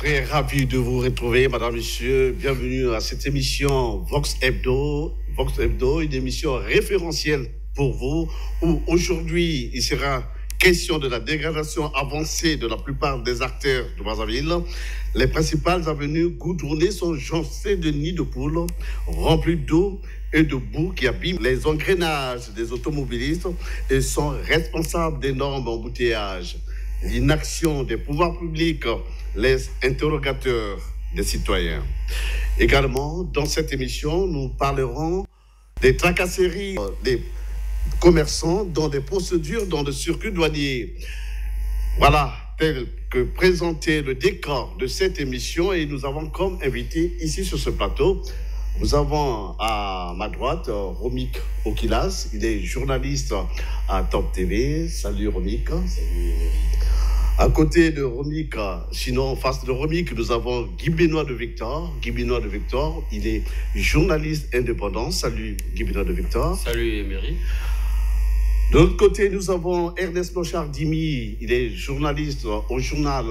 Très ravi de vous retrouver, madame, monsieur. Bienvenue à cette émission Vox Hebdo. Vox Hebdo, une émission référentielle pour vous, où aujourd'hui, il sera question de la dégradation avancée de la plupart des acteurs de Brazzaville. Les principales avenues goudronnées sont jonchées de nids de poules remplis d'eau et de boue qui abîment les engrenages des automobilistes et sont responsables d'énormes embouteillages. L'inaction des pouvoirs publics laisse interrogateurs des citoyens. Également, dans cette émission, nous parlerons des tracasseries des commerçants dans des procédures dans le circuit douanier. Voilà, tel que présenté le décor de cette émission, et nous avons comme invité ici sur ce plateau, nous avons à ma droite Romik Okilas, il est journaliste à Top TV. Salut Romik. Salut. À côté de Romik, sinon en face de Romik, nous avons Guy Benoît de Victor. Guy Benoît de Victor, il est journaliste indépendant. Salut Guy Benoît de Victor. Salut Emery. De l'autre côté, nous avons Ernest Lochard-Dimi. Il est journaliste au journal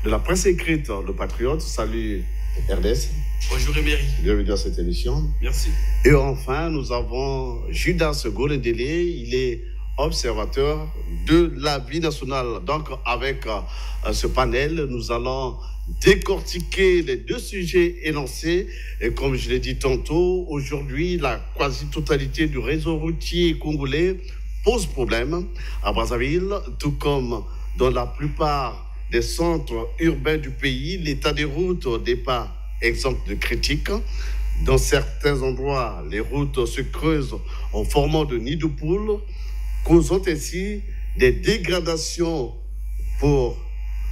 de la presse écrite, Le Patriote. Salut Ernest. Bonjour Emery. Bienvenue dans cette émission. Merci. Et enfin, nous avons Judas Golendele. Il est observateur de la vie nationale. Donc, avec ce panel, nous allons décortiquer les deux sujets énoncés. Et comme je l'ai dit tantôt, aujourd'hui, la quasi-totalité du réseau routier congolais pose problème à Brazzaville, tout comme dans la plupart des centres urbains du pays. L'état des routes n'est pas exempt de critiques. Dans certains endroits, les routes se creusent en formant de nids de poules, causant ainsi des dégradations pour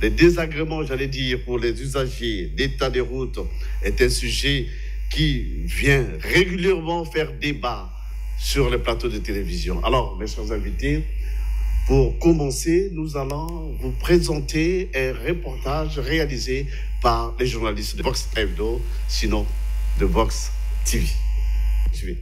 les désagréments, j'allais dire, pour les usagers. L'état des routes est un sujet qui vient régulièrement faire débat sur les plateaux de télévision. Alors, mes chers invités, pour commencer, nous allons vous présenter un reportage réalisé par les journalistes de Vox Hebdo, sinon de Vox TV. Suivez.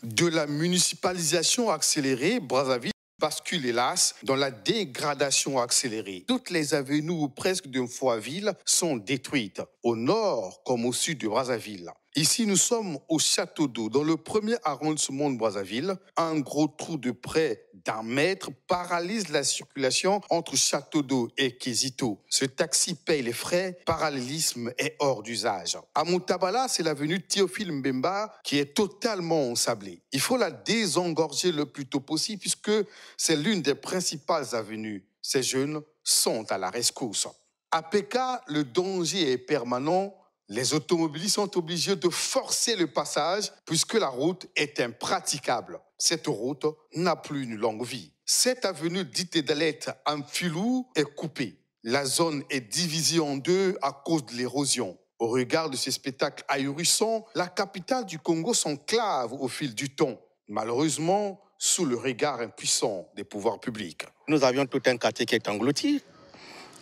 De la municipalisation accélérée, Brazzaville bascule hélas dans la dégradation accélérée. Toutes les avenues ou presque de Foiville sont détruites, au nord comme au sud de Brazzaville. Ici, nous sommes au Château d'Eau, dans le premier arrondissement de Brazzaville. Un gros trou de près d'1 mètre paralyse la circulation entre Château d'Eau et Kizito. Ce taxi paye les frais, parallélisme est hors d'usage. À Moutabala, c'est l'avenue Théophile Mbemba qui est totalement ensablée. Il faut la désengorger le plus tôt possible puisque c'est l'une des principales avenues. Ces jeunes sont à la rescousse. À Péka, le danger est permanent. Les automobilistes sont obligés de forcer le passage puisque la route est impraticable. Cette route n'a plus une longue vie. Cette avenue dite d'Alette en filou est coupée. La zone est divisée en deux à cause de l'érosion. Au regard de ces spectacles ahurissants, la capitale du Congo s'enclave au fil du temps. Malheureusement, sous le regard impuissant des pouvoirs publics. Nous avions tout un quartier qui est englouti.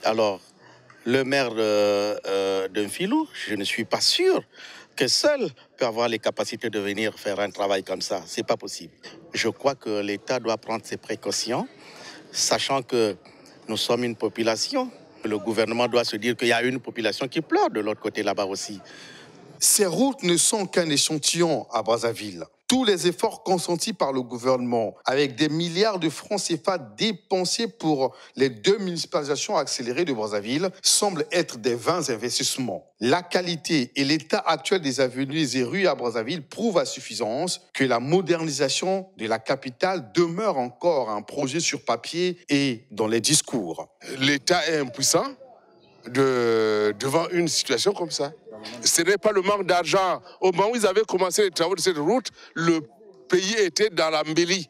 Alors, le maire d'un filou, je ne suis pas sûr que seul peut avoir les capacités de venir faire un travail comme ça. Ce n'est pas possible. Je crois que l'État doit prendre ses précautions, sachant que nous sommes une population. Le gouvernement doit se dire qu'il y a une population qui pleure de l'autre côté là-bas aussi. Ces routes ne sont qu'un échantillon à Brazzaville. Tous les efforts consentis par le gouvernement, avec des milliards de francs CFA dépensés pour les 2 municipalisations accélérées de Brazzaville, semblent être des vains investissements. La qualité et l'état actuel des avenues et rues à Brazzaville prouvent à suffisance que la modernisation de la capitale demeure encore un projet sur papier et dans les discours. L'État est impuissant devant une situation comme ça. Ce n'est pas le manque d'argent. Au moment où ils avaient commencé les travaux de cette route, le pays était dans l'embellie.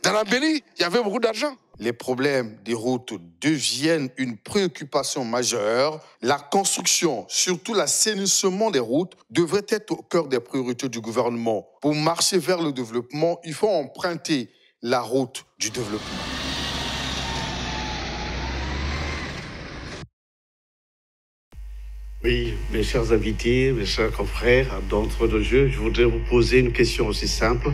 Dans l'embellie, il y avait beaucoup d'argent. Les problèmes des routes deviennent une préoccupation majeure. La construction, surtout l'assainissement des routes, devrait être au cœur des priorités du gouvernement. Pour marcher vers le développement, il faut emprunter la route du développement. Oui, mes chers invités, mes chers confrères, d'entre de jeu, je voudrais vous poser une question aussi simple.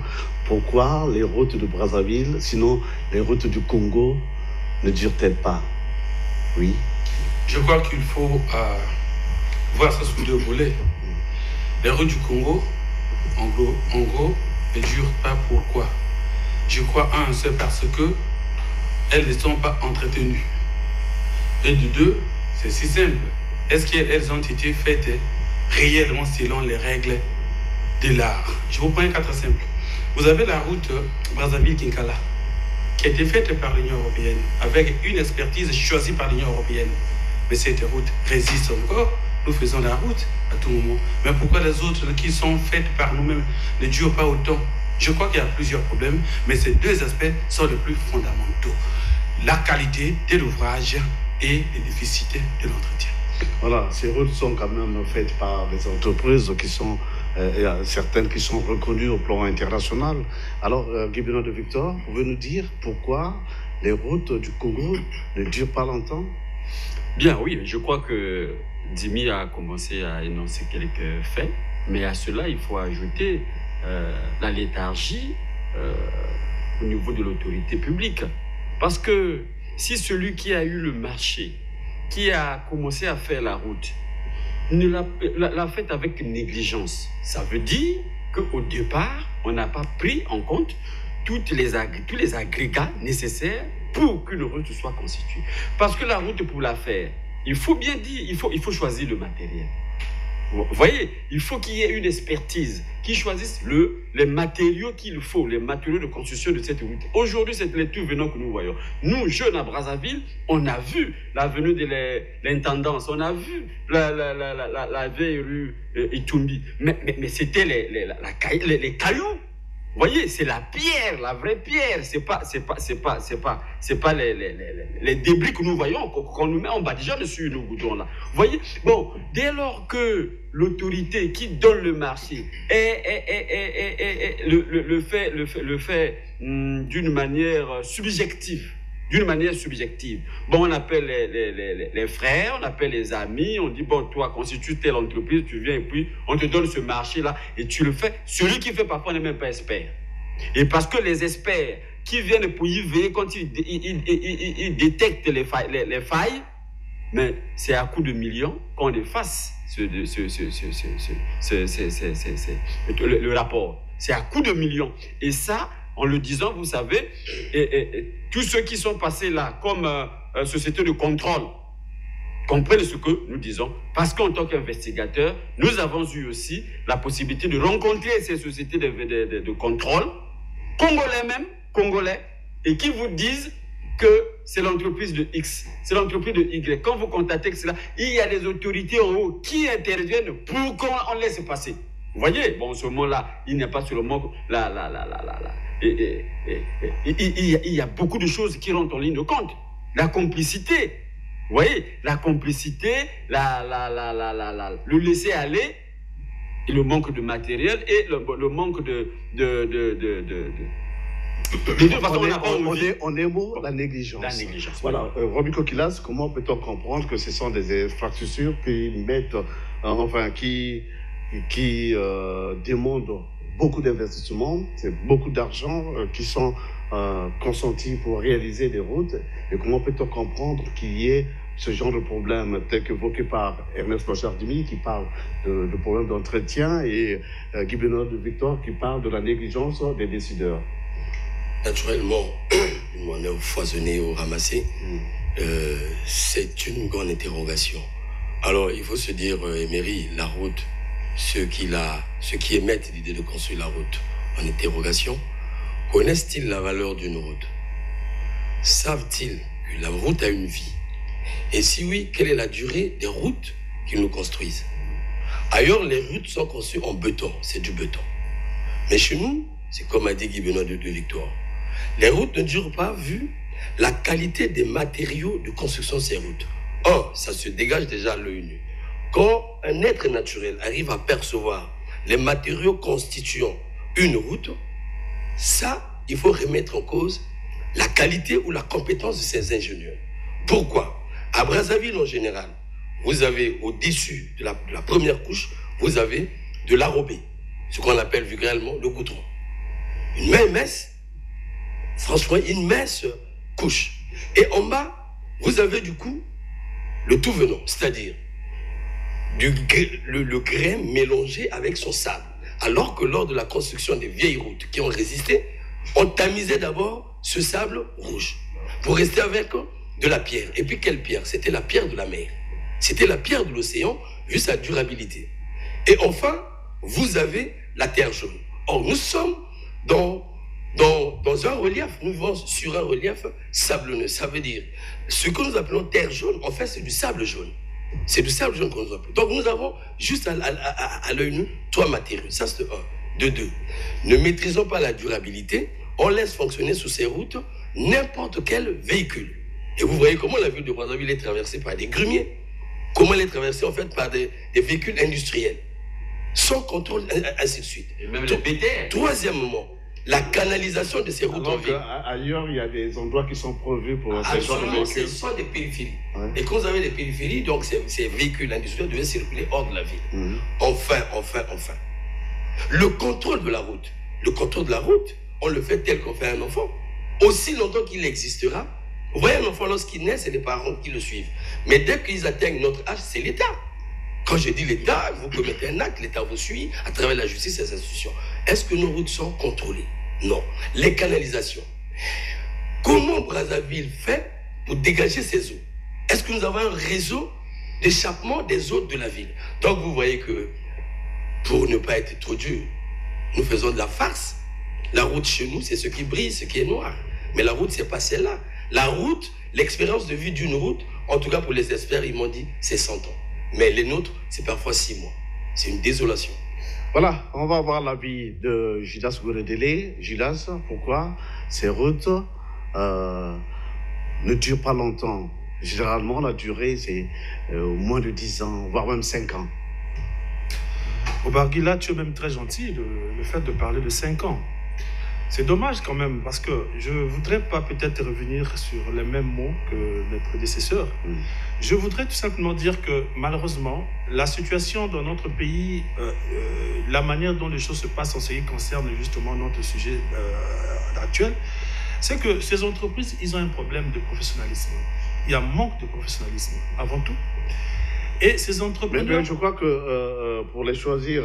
Pourquoi les routes de Brazzaville, sinon les routes du Congo, ne durent-elles pas? Oui. Je crois qu'il faut voir ça sous deux volets. Les routes du Congo, en gros, elles ne durent pas. Pourquoi? Je crois, c'est parce que elles ne sont pas entretenues. Et de deux, c'est si simple. Est-ce qu'elles ont été faites réellement selon les règles de l'art? Je vous prends un cas très simple. Vous avez la route Brazzaville-Kinkala, qui a été faite par l'Union européenne, avec une expertise choisie par l'Union européenne. Mais cette route résiste encore. Nous faisons la route à tout moment. Mais pourquoi les autres qui sont faites par nous-mêmes ne durent pas autant? Je crois qu'il y a plusieurs problèmes, mais ces deux aspects sont les plus fondamentaux. La qualité de l'ouvrage et les déficits de l'entretien. Voilà, ces routes sont quand même faites par des entreprises qui sont, certaines qui sont reconnues au plan international. Alors, Guy Benoît de Victor, pouvez nous dire pourquoi les routes du Congo ne durent pas longtemps? Bien, oui, je crois que Dimi a commencé à énoncer quelques faits, mais à cela, il faut ajouter la léthargie au niveau de l'autorité publique. Parce que si celui qui a eu le marché, qui a commencé à faire la route, l'a faite avec négligence, ça veut dire qu'au départ, on n'a pas pris en compte tous les agrégats nécessaires pour qu'une route soit constituée. Parce que la route, pour la faire, il faut bien dire, il faut choisir le matériel. Vous voyez, il faut qu'il y ait une expertise qui choisisse les matériaux qu'il faut, les matériaux de construction de cette route. Aujourd'hui, c'est les tout venants que nous voyons. Nous, jeunes à Brazzaville, on a vu la venue de l'intendance, on a vu la vieille rue Itumbi. Mais c'était les cailloux. Vous voyez, c'est la pierre, la vraie pierre. C'est pas les débris que nous voyons, qu'on nous met en bas déjà dessus, nos goudrons là. Vous voyez, bon, dès lors que l'autorité qui donne le marché le fait d'une manière subjective. Bon, on appelle les frères, on appelle les amis, on dit, bon, toi, constitue telle entreprise, tu viens et puis on te donne ce marché-là et tu le fais. Celui qui fait parfois n'est même pas expert. Et parce que les experts qui viennent pour y veiller, quand ils détectent les failles, mais c'est à coup de millions qu'on efface le rapport. C'est à coup de millions. Et ça, en le disant, vous savez, tous ceux qui sont passés là comme société de contrôle comprennent ce que nous disons, parce qu'en tant qu'investigateurs, nous avons eu aussi la possibilité de rencontrer ces sociétés de contrôle, congolais, et qui vous disent que c'est l'entreprise de X, c'est l'entreprise de Y. Quand vous contactez cela, il y a des autorités en haut qui interviennent pour qu'on laisse passer. Vous voyez, bon, ce mot-là, il n'y a pas seulement il y a beaucoup de choses qui rentrent en ligne de compte. La complicité, vous voyez, la complicité, le laisser aller, et le manque de matériel et le manque de on est mot, la négligence. La négligence. Voilà, Roby Kokilas, comment peut-on comprendre que ce sont des infrastructures qui mettent, qui demandent beaucoup d'investissements, c'est beaucoup d'argent qui sont consentis pour réaliser des routes. Et comment peut-on comprendre qu'il y ait ce genre de problème tel qu'évoqué par Ernest Blanchard-Dimi qui parle de problèmes d'entretien et Guy Benoît de Victor qui parle de la négligence des décideurs? Naturellement, on est foisonné ou ramassé. C'est une grande interrogation. Alors, il faut se dire, Emery, la route, ceux qui émettent l'idée de construire la route en interrogation, connaissent-ils la valeur d'une route? Savent-ils que la route a une vie? Et si oui, quelle est la durée des routes qu'ils nous construisent? Ailleurs, les routes sont conçues en béton, c'est du béton. Mais chez nous, c'est comme a dit Guy Benoît de Victor, les routes ne durent pas vu la qualité des matériaux de construction de ces routes. Or, ça se dégage déjà à l'œil nu. Quand un être naturel arrive à percevoir les matériaux constituant une route, ça, il faut remettre en cause la qualité ou la compétence de ces ingénieurs. Pourquoi? À Brazzaville en général, vous avez au-dessus de la première couche, vous avez de l'arrobé, ce qu'on appelle vulgairement le goudron. Une mince, franchement, une mince couche. Et en bas, vous avez du coup le tout venant, c'est-à-dire le grain mélangé avec son sable. Alors que lors de la construction des vieilles routes qui ont résisté, on tamisait d'abord ce sable rouge pour rester avec de la pierre. Et puis quelle pierre? C'était la pierre de la mer. C'était la pierre de l'océan, vu sa durabilité. Et enfin, vous avez la terre jaune. Or, nous sommes dans un relief, nous vivons sur un relief sablonneux. Ça veut dire, ce que nous appelons terre jaune, en fait, c'est du sable jaune. C'est du sable jaune qu'on nous appelle. Donc, nous avons juste à l'œil nu 3 matériaux. Ça, c'est de 1. De 2, ne maîtrisons pas la durabilité, on laisse fonctionner sur ces routes n'importe quel véhicule. Et vous voyez comment la ville de Brazzaville est traversée par des grumiers, comment elle est traversée en fait par des véhicules industriels, sans contrôle, ainsi de suite. Et même les BTR. Troisièmement, la canalisation de ces routes en ville. Ailleurs, il y a des endroits qui sont prévus pour ce genre de véhicules. Ce sont des périphéries. Ouais. Et quand vous avez des périphéries, donc ces véhicules industriels devaient circuler hors de la ville. Enfin. Le contrôle de la route. Le contrôle de la route, on le fait tel qu'on fait un enfant. Aussi longtemps qu'il existera. Vous voyez, un enfant, lorsqu'il naît, c'est les parents qui le suivent. Mais dès qu'ils atteignent notre âge, c'est l'État. Quand je dis l'État, vous commettez un acte, l'État vous suit à travers la justice et les institutions. Est-ce que nos routes sont contrôlées? Non. Les canalisations. Comment Brazzaville fait pour dégager ces eaux? Est-ce que nous avons un réseau d'échappement des eaux de la ville? Donc vous voyez que, pour ne pas être trop dur, nous faisons de la farce. La route chez nous, c'est ce qui brille, ce qui est noir. Mais la route, c'est pas celle-là. La route, l'expérience de vie d'une route, en tout cas pour les experts, ils m'ont dit, c'est 100 ans. Mais les nôtres, c'est parfois 6 mois. C'est une désolation. Voilà, on va voir l'avis de Gildas Gouredele. Gildas, pourquoi ces routes ne durent pas longtemps? Généralement, la durée, c'est moins de 10 ans, voire même 5 ans. Obargui, là, tu es même très gentil, le fait de parler de 5 ans. C'est dommage quand même, parce que je ne voudrais pas peut-être revenir sur les mêmes mots que mes prédécesseurs. Je voudrais tout simplement dire que, malheureusement, la situation dans notre pays, la manière dont les choses se passent en ce qui concerne justement notre sujet actuel, c'est que ces entreprises, ils ont un problème de professionnalisme. Il y a un manque de professionnalisme, avant tout. Et ces entrepreneurs... Mais je crois que pour les choisir,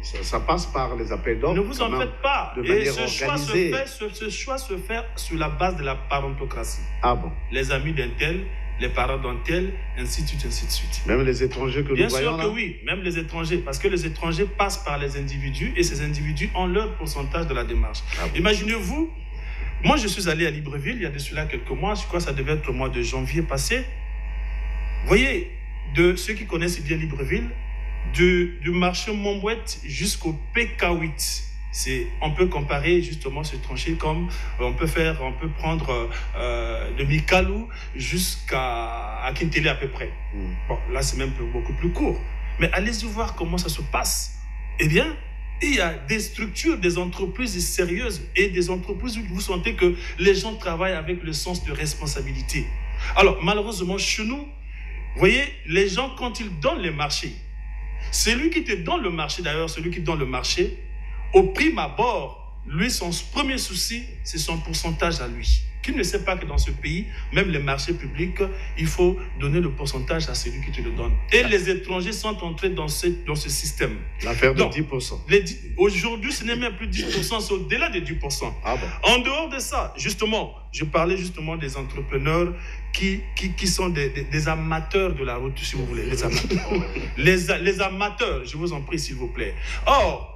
ça passe par les appels d'offres. Ne vous en faites pas. De Et manière ce choix se fait sur la base de la parentocratie. Ah bon? Les amis d'un tel, les parents d'un tel, ainsi de suite, ainsi de suite. Même les étrangers que Bien nous voyons là? sûr que oui, même les étrangers, parce que les étrangers passent par les individus et ces individus ont leur pourcentage de la démarche. Ah bon? Imaginez-vous, moi je suis allé à Libreville il y a de cela quelques mois, je crois que ça devait être le mois de janvier passé. Vous voyez, de ceux qui connaissent bien Libreville, du marché Montbouette jusqu'au PK8. On peut comparer justement ce tranché comme on peut prendre de Mikalou jusqu'à Kintélé à peu près. Bon, là c'est même beaucoup plus court. Mais allez-y voir comment ça se passe. Eh bien, il y a des structures, des entreprises sérieuses et des entreprises où vous sentez que les gens travaillent avec le sens de responsabilité. Alors, malheureusement, chez nous, vous voyez, les gens, quand ils donnent les marchés, celui qui te donne le marché, d'ailleurs, celui qui donne le marché, au prime abord, lui, son premier souci, c'est son pourcentage à lui. Qu'il ne sait pas que dans ce pays, même les marchés publics, il faut donner le pourcentage à celui qui te le donne. Et les étrangers sont entrés dans ce système. L'affaire de 10%. Aujourd'hui, ce n'est même plus 10%, c'est au-delà de 10%. Ah bon? En dehors de ça, justement, je parlais justement des entrepreneurs qui sont des amateurs de la route, si vous voulez. Les amateurs. les amateurs, je vous en prie, s'il vous plaît. Or,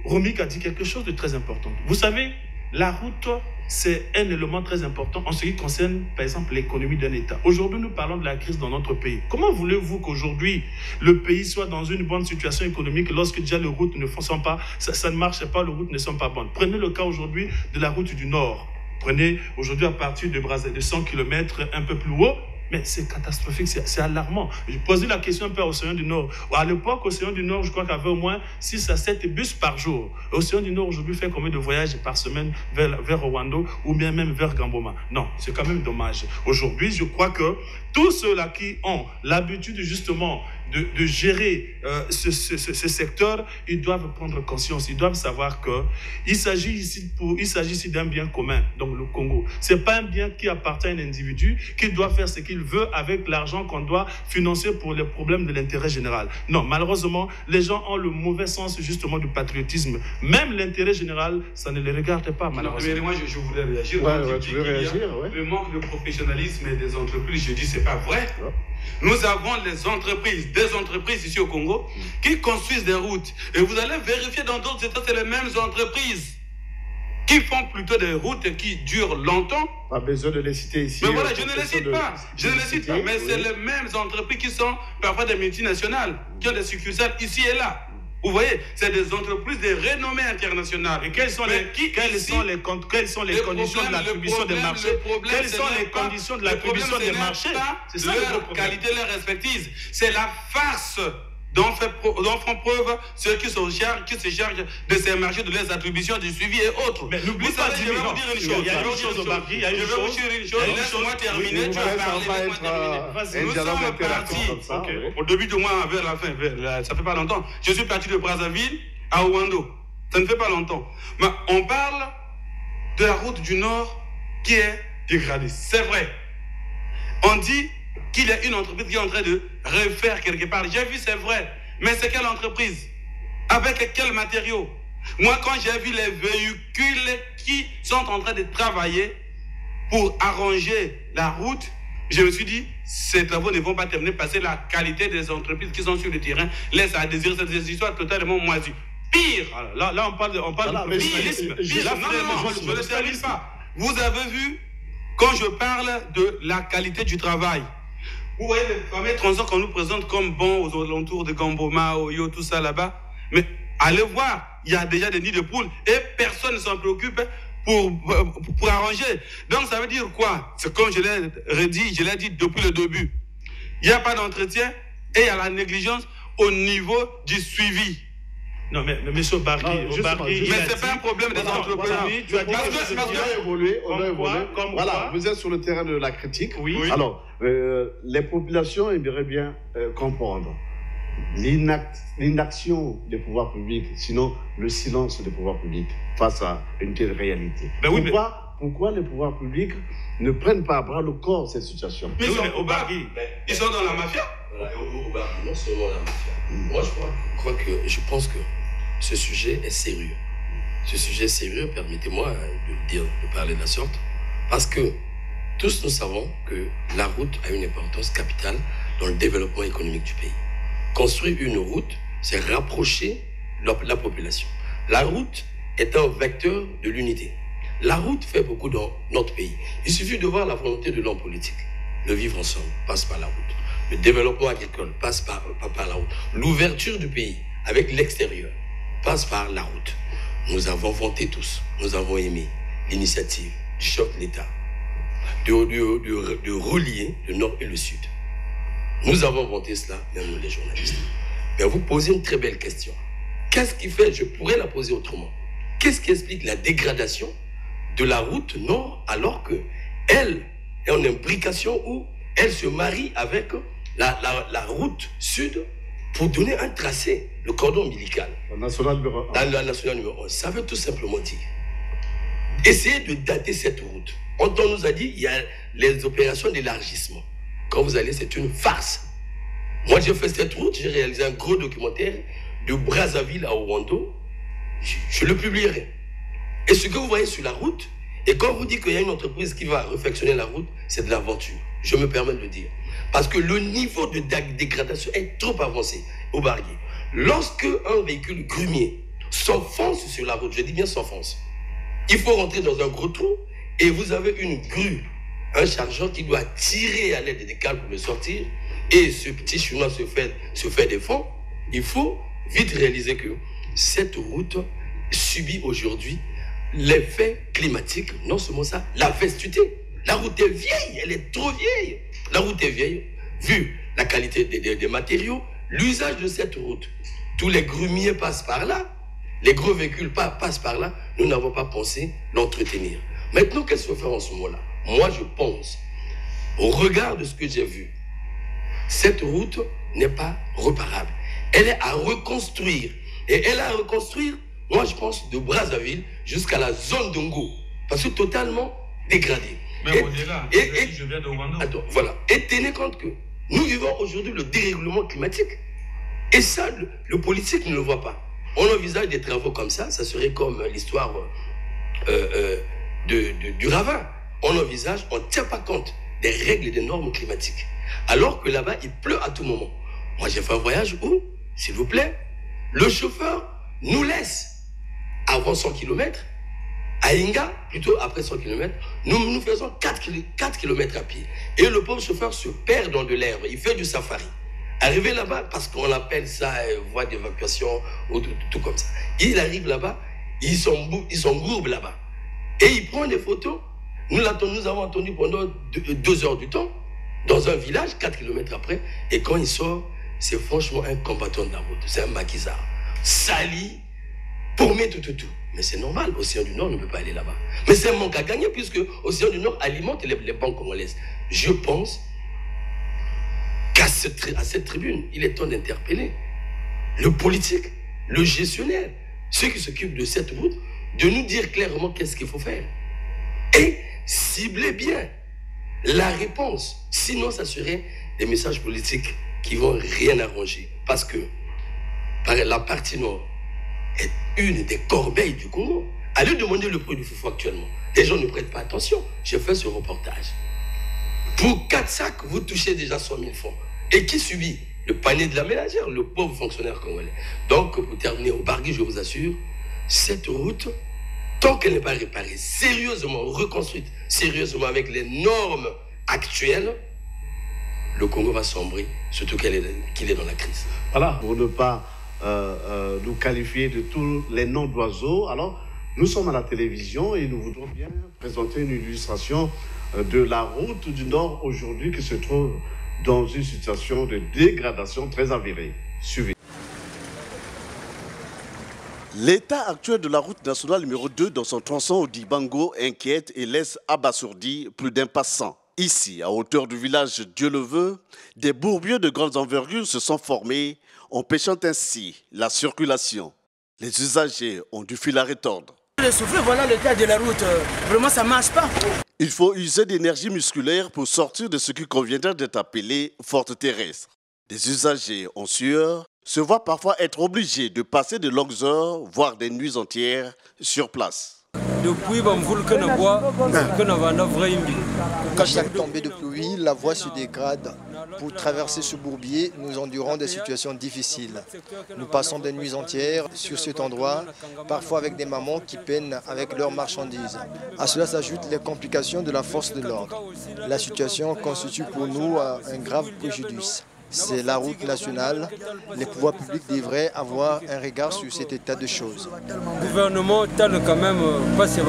Romik a dit quelque chose de très important. Vous savez, la route, c'est un élément très important en ce qui concerne, par exemple, l'économie d'un État. Aujourd'hui, nous parlons de la crise dans notre pays. Comment voulez-vous qu'aujourd'hui, le pays soit dans une bonne situation économique lorsque déjà les routes ne fonctionnent pas, ça ne marche pas, les routes ne sont pas bonnes? Prenez le cas aujourd'hui de la route du Nord. Prenez aujourd'hui à partir de Brazzaville, de 100 km un peu plus haut, mais c'est catastrophique, c'est alarmant. Je posais la question un peu à Océan du Nord. À l'époque, Océan du Nord, je crois qu'il y avait au moins 6 à 7 bus par jour. Océan du Nord, aujourd'hui, fait combien de voyages par semaine vers Rwanda ou bien même vers Gamboma? Non, c'est quand même dommage. Aujourd'hui, je crois que tous ceux-là qui ont l'habitude justement de gérer ce secteur, ils doivent prendre conscience, ils doivent savoir qu'il s'agit ici d'un bien commun, donc le Congo. Ce n'est pas un bien qui appartient à un individu qui doit faire ce qu'il veut avec l'argent qu'on doit financer pour les problèmes de l'intérêt général. Non, malheureusement, les gens ont le mauvais sens justement du patriotisme. Même l'intérêt général, ça ne les regarde pas, malheureusement. Mais moi, je voulais réagir. Tu veux réagir, le manque de professionnalisme des entreprises, je dis, c'est pas vrai. Ouais. Nous avons des entreprises ici au Congo qui construisent des routes. Et vous allez vérifier dans d'autres États, c'est les mêmes entreprises qui font plutôt des routes qui durent longtemps. Pas besoin de les citer ici. Mais voilà, je ne les cite pas. Je ne les cite pas. Mais c'est les mêmes entreprises qui sont parfois des multinationales, qui ont des succursales ici et là. Vous voyez, c'est des entreprises de renommée internationale. Et quelles sont les conditions de l'attribution des marchés? Quelles sont les conditions de l'attribution des marchés? C'est ça leur qualité, leur expertise. C'est la farce dont font preuve ceux qui se chargent de ces marchés, de leurs attributions, du suivi et autres. Mais n'oublie pas, je vais vous dire une chose. Il y a une chose au Bargui, il y a une chose. Je vais vous dire une chose. Laisse-moi terminer. Tu vas parler. Nous sommes partis au début du mois vers la fin. Ça fait pas longtemps. Je suis parti de Brazzaville à Ouando. Ça ne fait pas longtemps. Mais on parle de la route du Nord qui est dégradée. C'est vrai. On dit qu'il y a une entreprise qui est en train de refaire quelque part. J'ai vu, c'est vrai. Mais c'est quelle entreprise? Avec quels matériaux? Moi, quand j'ai vu les véhicules qui sont en train de travailler pour arranger la route, je me suis dit, ces travaux ne vont pas terminer parce que la qualité des entreprises qui sont sur le terrain laisse à désirer. C'est des histoires totalement moisies. Pire. Là, on parle de professionnalisme. Pire. Non, je ne le termine pas. Vous avez vu, quand je parle de la qualité du travail, vous voyez les fameux transports qu'on nous présente comme bons aux alentours de Gamboma, Oyo, tout ça là-bas. Mais allez voir, il y a déjà des nids de poules et personne ne s'en préoccupe pour arranger. Donc ça veut dire quoi? C'est comme je l'ai dit depuis le début. Il n'y a pas d'entretien et il y a la négligence au niveau du suivi. Non, mais M. Bargui, mais ce n'est pas un problème des entreprises. Tu as dit qu'on a évolué. Voilà, vous êtes sur le terrain de la critique. Oui. Alors, les populations aimeraient bien comprendre l'inaction des pouvoirs publics, sinon le silence des pouvoirs publics face à une telle réalité. Pourquoi les pouvoirs publics ne prennent pas à bras le corps cette situation? Mais ils sont dans la mafia. Au Bargui, non seulement la mafia. Moi, je pense que ce sujet est sérieux. Ce sujet est sérieux, permettez-moi de parler de la sorte, parce que tous nous savons que la route a une importance capitale dans le développement économique du pays. Construire une route, c'est rapprocher la population. La route est un vecteur de l'unité. La route fait beaucoup dans notre pays. Il suffit de voir la volonté de l'homme politique. Le vivre ensemble passe par la route. Le développement agricole passe par la route. L'ouverture du pays avec l'extérieur passe par la route. Nous avons vanté tous, nous avons aimé l'initiative du chef de l'État de relier le nord et le sud. Nous avons vanté cela, même nous les journalistes. Mais vous posez une très belle question. Qu'est-ce qui fait, je pourrais la poser autrement, qu'est-ce qui explique la dégradation de la route nord alors qu'elle est en imbrication où elle se marie avec la route sud pour donner un tracé, le cordon ombilical. La nationale numéro 1. La nationale numéro 1. Ça veut tout simplement dire, essayez de dater cette route. On nous a dit, il y a les opérations d'élargissement. Quand vous allez, c'est une farce. Moi, j'ai fait cette route, j'ai réalisé un gros documentaire de Brazzaville à Ouando. Je le publierai. Et ce que vous voyez sur la route, et quand vous dites qu'il y a une entreprise qui va réfectionner la route, c'est de l'aventure. Je me permets de le dire. Parce que le niveau de dégradation est trop avancé au Bargui. Lorsque un véhicule grumier s'enfonce sur la route, je dis bien s'enfonce, il faut rentrer dans un gros trou et vous avez une grue, un chargeur qui doit tirer à l'aide des câbles pour le sortir et ce petit chinois se fait défendre. Il faut vite réaliser que cette route subit aujourd'hui l'effet climatique, non seulement ça, la vestuté. La route est vieille, elle est trop vieille. La route est vieille, vu la qualité des matériaux, l'usage de cette route. Tous les grumiers passent par là, les gros véhicules passent par là, nous n'avons pas pensé l'entretenir. Maintenant, qu'est-ce qu'il faut faire en ce moment-là? Moi, je pense, au regard de ce que j'ai vu, cette route n'est pas irréparable. Elle est à reconstruire. Et elle est à reconstruire, moi je pense, de Brazzaville jusqu'à la zone d'Ongo. Parce que totalement dégradée. Mais au-delà, je viens de Rwanda. Attends, voilà. Et tenez compte que nous vivons aujourd'hui le dérèglement climatique. Et ça, le politique ne le voit pas. On envisage des travaux comme ça serait comme l'histoire du ravin. On envisage, on ne tient pas compte des règles et des normes climatiques. Alors que là-bas, il pleut à tout moment. Moi, j'ai fait un voyage où, s'il vous plaît, le chauffeur nous laisse avant 100 km, à Inga, plutôt après 100 km, nous faisons 4 km à pied. Et le pauvre chauffeur se perd dans de l'herbe, il fait du safari. Arrivé là-bas, parce qu'on appelle ça voie d'évacuation, ou tout comme ça. Il arrive là-bas, ils s'engourbent là-bas. Et il prend des photos. Nous avons attendu pendant 2 heures du temps, dans un village, 4 km après. Et quand il sort, c'est franchement un combattant de la route. C'est un maquisard. Sali, paumé tout. Mais c'est normal, l'Océan du Nord ne peut pas aller là-bas. Mais c'est un manque à gagner, puisque l'Océan du Nord alimente les banques congolaises. Je pense qu'à cette tribune, il est temps d'interpeller le politique, le gestionnaire, ceux qui s'occupent de cette route, de nous dire clairement qu'est-ce qu'il faut faire. Et cibler bien la réponse. Sinon, ça serait des messages politiques qui vont rien arranger. Parce que la partie nord est une des corbeilles du Congo. Allez demander le prix du foufou actuellement. Les gens ne prêtent pas attention. J'ai fait ce reportage. Pour 4 sacs, vous touchez déjà 100 000 francs. Et qui subit? Le panier de la ménagère, le pauvre fonctionnaire congolais. Donc, pour terminer au Bargui, je vous assure, cette route, tant qu'elle n'est pas réparée, sérieusement reconstruite, sérieusement avec les normes actuelles, le Congo va sombrer, surtout qu'il est dans la crise. Voilà, pour ne pas nous qualifier de tous les noms d'oiseaux. Alors, nous sommes à la télévision et nous voudrons bien présenter une illustration de la route du Nord aujourd'hui qui se trouve dans une situation de dégradation très avérée. Suivez. L'état actuel de la route nationale numéro 2 dans son tronçon au Dibango inquiète et laisse abasourdi plus d'un passant. Ici, à hauteur du village Dieu-le-Veut, des bourbiers de grandes envergures se sont formés, empêchant ainsi la circulation. Les usagers ont du fil à retordre. Voilà le cas de la route. Vraiment, ça ne marche pas. Il faut user d'énergie musculaire pour sortir de ce qui conviendrait d'être appelé forte terrestre. Des usagers en sueur se voient parfois être obligés de passer de longues heures, voire des nuits entières, sur place. Depuis qu'à chaque tombée de pluie, la voie se dégrade. Pour traverser ce bourbier, nous endurons des situations difficiles. Nous passons des nuits entières sur cet endroit, parfois avec des mamans qui peinent avec leurs marchandises. À cela s'ajoutent les complications de la force de l'ordre. La situation constitue pour nous un grave préjudice. C'est la route nationale. Les pouvoirs publics devraient avoir un regard sur cet état de choses. Le gouvernement tente quand même parce que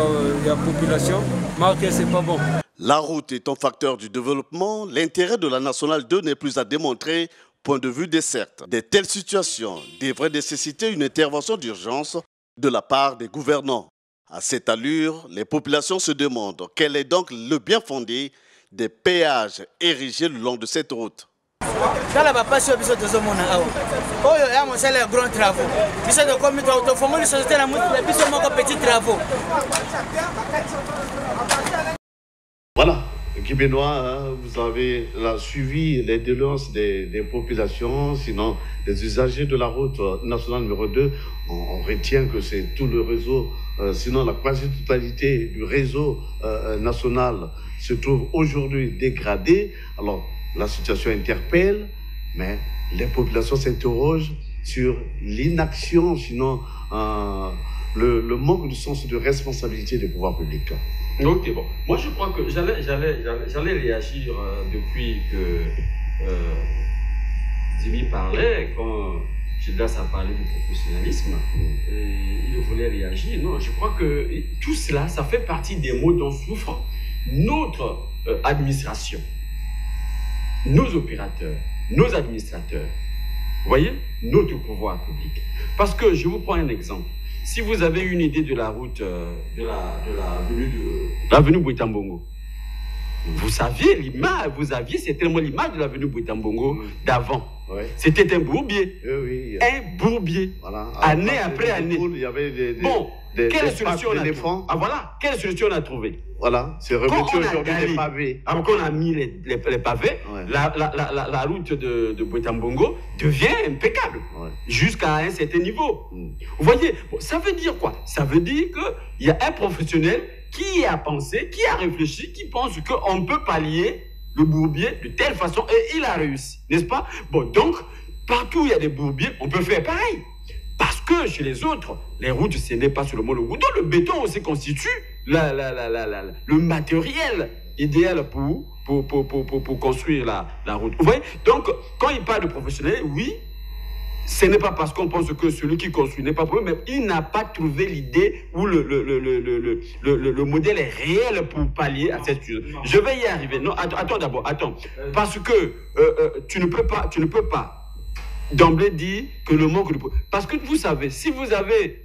la population, mais c'est pas bon. La route étant facteur du développement, l'intérêt de la nationale 2 n'est plus à démontrer, point de vue des certes. De telles situations devraient nécessiter une intervention d'urgence de la part des gouvernants. À cette allure, les populations se demandent quel est donc le bien fondé des péages érigés le long de cette route. Dans la passe, il y a des grands travaux. Il y a des petits travaux. Voilà, Guy-Benoît, vous avez suivi les doléances des populations, sinon les usagers de la route nationale numéro 2. On retient que c'est tout le réseau, sinon la quasi-totalité du réseau national se trouve aujourd'hui dégradé. Alors, la situation interpelle, mais les populations s'interrogent sur l'inaction, sinon le manque de sens de responsabilité des pouvoirs publics. Ok, bon. Moi, je crois que j'allais réagir depuis que Dimi parlait, quand Gildas a parlé du professionnalisme, il voulait réagir. Non, je crois que tout cela, ça fait partie des maux dont souffre notre administration, nos opérateurs, nos administrateurs, vous voyez, notre pouvoir public. Parce que je vous prends un exemple. Si vous avez une idée de la route, de l'avenue Bouitambongo, Vous aviez l'image, c'est tellement l'image de l'avenue Bouitambongo d'avant. Ouais. C'était un bourbier. Oui. Un bourbier. Voilà. Année après année. Il y avait quelle solution on a trouvé? Ah voilà, quelle solution on a trouvé? Voilà, c'est remettre aujourd'hui les pavés. Alors qu'on a mis les pavés, ouais. la route de Bouitambongo devient impeccable, ouais. Jusqu'à un certain niveau. Vous voyez, ça veut dire quoi? Ça veut dire qu'il y a un professionnel qui a pensé, qui a réfléchi, qui pense qu'on peut pallier le bourbier de telle façon, et il a réussi, n'est-ce pas? Bon, donc, partout où il y a des bourbiers, on peut faire pareil. Parce que chez les autres, les routes, ce n'est pas seulement le goudron, le béton aussi constitue le matériel idéal pour construire la route. Vous voyez? Donc, quand il parle de professionnel, oui, ce n'est pas parce qu'on pense que celui qui construit n'est pas problème, mais il n'a pas trouvé l'idée ou le modèle est réel pour pallier à cette chose. Je vais y arriver. Non, attends d'abord, attends. Parce que tu ne peux pas d'emblée dire que le manque de... Parce que vous savez, si vous avez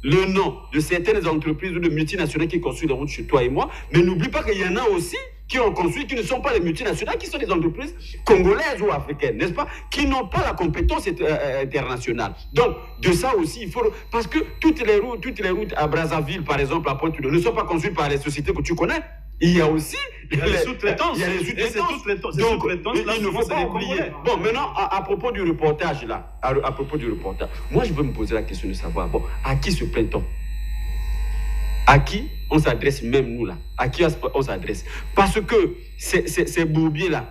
le nom de certaines entreprises ou de multinationales qui construisent les routes chez toi et moi, mais n'oublie pas qu'il y en a aussi qui ont construit, qui ne sont pas les multinationales, qui sont des entreprises congolaises ou africaines, n'est-ce pas? Qui n'ont pas la compétence internationale. Donc, de ça aussi, il faut... Parce que toutes les routes à Brazzaville, par exemple, à Pointe-Noire, ne sont pas construites par les sociétés que tu connais. Il y a aussi les sous-traitances. Il y a les sous-traitances. Donc, il ne faut pas oublier. Bon, maintenant, à propos du reportage, là, à propos du reportage, moi, je veux me poser la question de savoir, bon, à qui se plaint-on? À qui on s'adresse, même nous, là? À qui on s'adresse? Parce que ces bourbiers-là,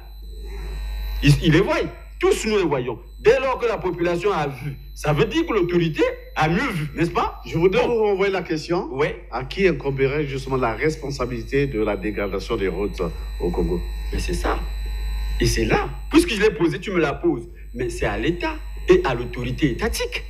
ils les voient. Tous nous les voyons. Dès lors que la population a vu, ça veut dire que l'autorité a mieux vu, n'est-ce pas? Je voudrais vous renvoyer la question. Oui. À qui incomberait justement la responsabilité de la dégradation des routes au Congo? Mais c'est ça. Et c'est là. Puisque je l'ai posé, tu me la poses. Mais c'est à l'État et à l'autorité étatique.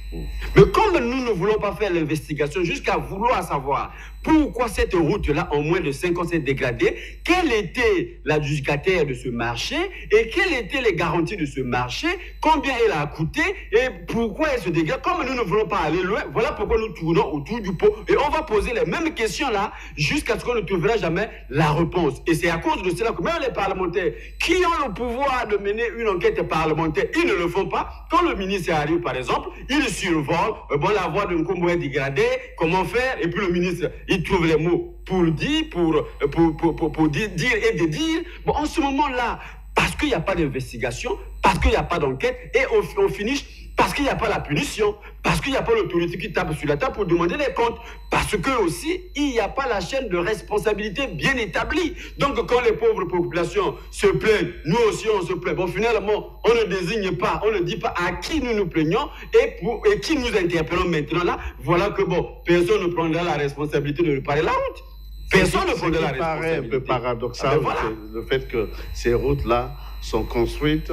Mais comme nous ne voulons pas faire l'investigation jusqu'à vouloir savoir pourquoi cette route-là, en moins de 5 ans, s'est dégradée, quel était l'adjudicataire de ce marché et quelles étaient les garanties de ce marché, combien elle a coûté et pourquoi elle se dégrade. Comme nous ne voulons pas aller loin, voilà pourquoi nous tournons autour du pot et on va poser les mêmes questions là jusqu'à ce qu'on ne trouvera jamais la réponse. Et c'est à cause de cela que même les parlementaires qui ont le pouvoir de mener une enquête parlementaire, ils ne le font pas. Quand le ministre arrive, par exemple, il survole, la voie d'un Congo est dégradée, comment faire? Et puis le ministre, il trouve les mots pour dire, pour dire et dédire. Bon, en ce moment-là, parce qu'il n'y a pas d'investigation, parce qu'il n'y a pas d'enquête, et on finit parce qu'il n'y a pas la punition, parce qu'il n'y a pas l'autorité qui tape sur la table pour demander les comptes, parce que aussi, il n'y a pas la chaîne de responsabilité bien établie. Donc, quand les pauvres populations se plaignent, nous aussi on se plaint. Bon, finalement, on ne désigne pas, on ne dit pas à qui nous nous plaignons et qui nous interpellons maintenant là. Voilà que bon, personne ne prendra la responsabilité de réparer la route. Personne ne prendra la responsabilité. Ça paraît un peu paradoxal, voilà. Le fait que ces routes-là sont construites.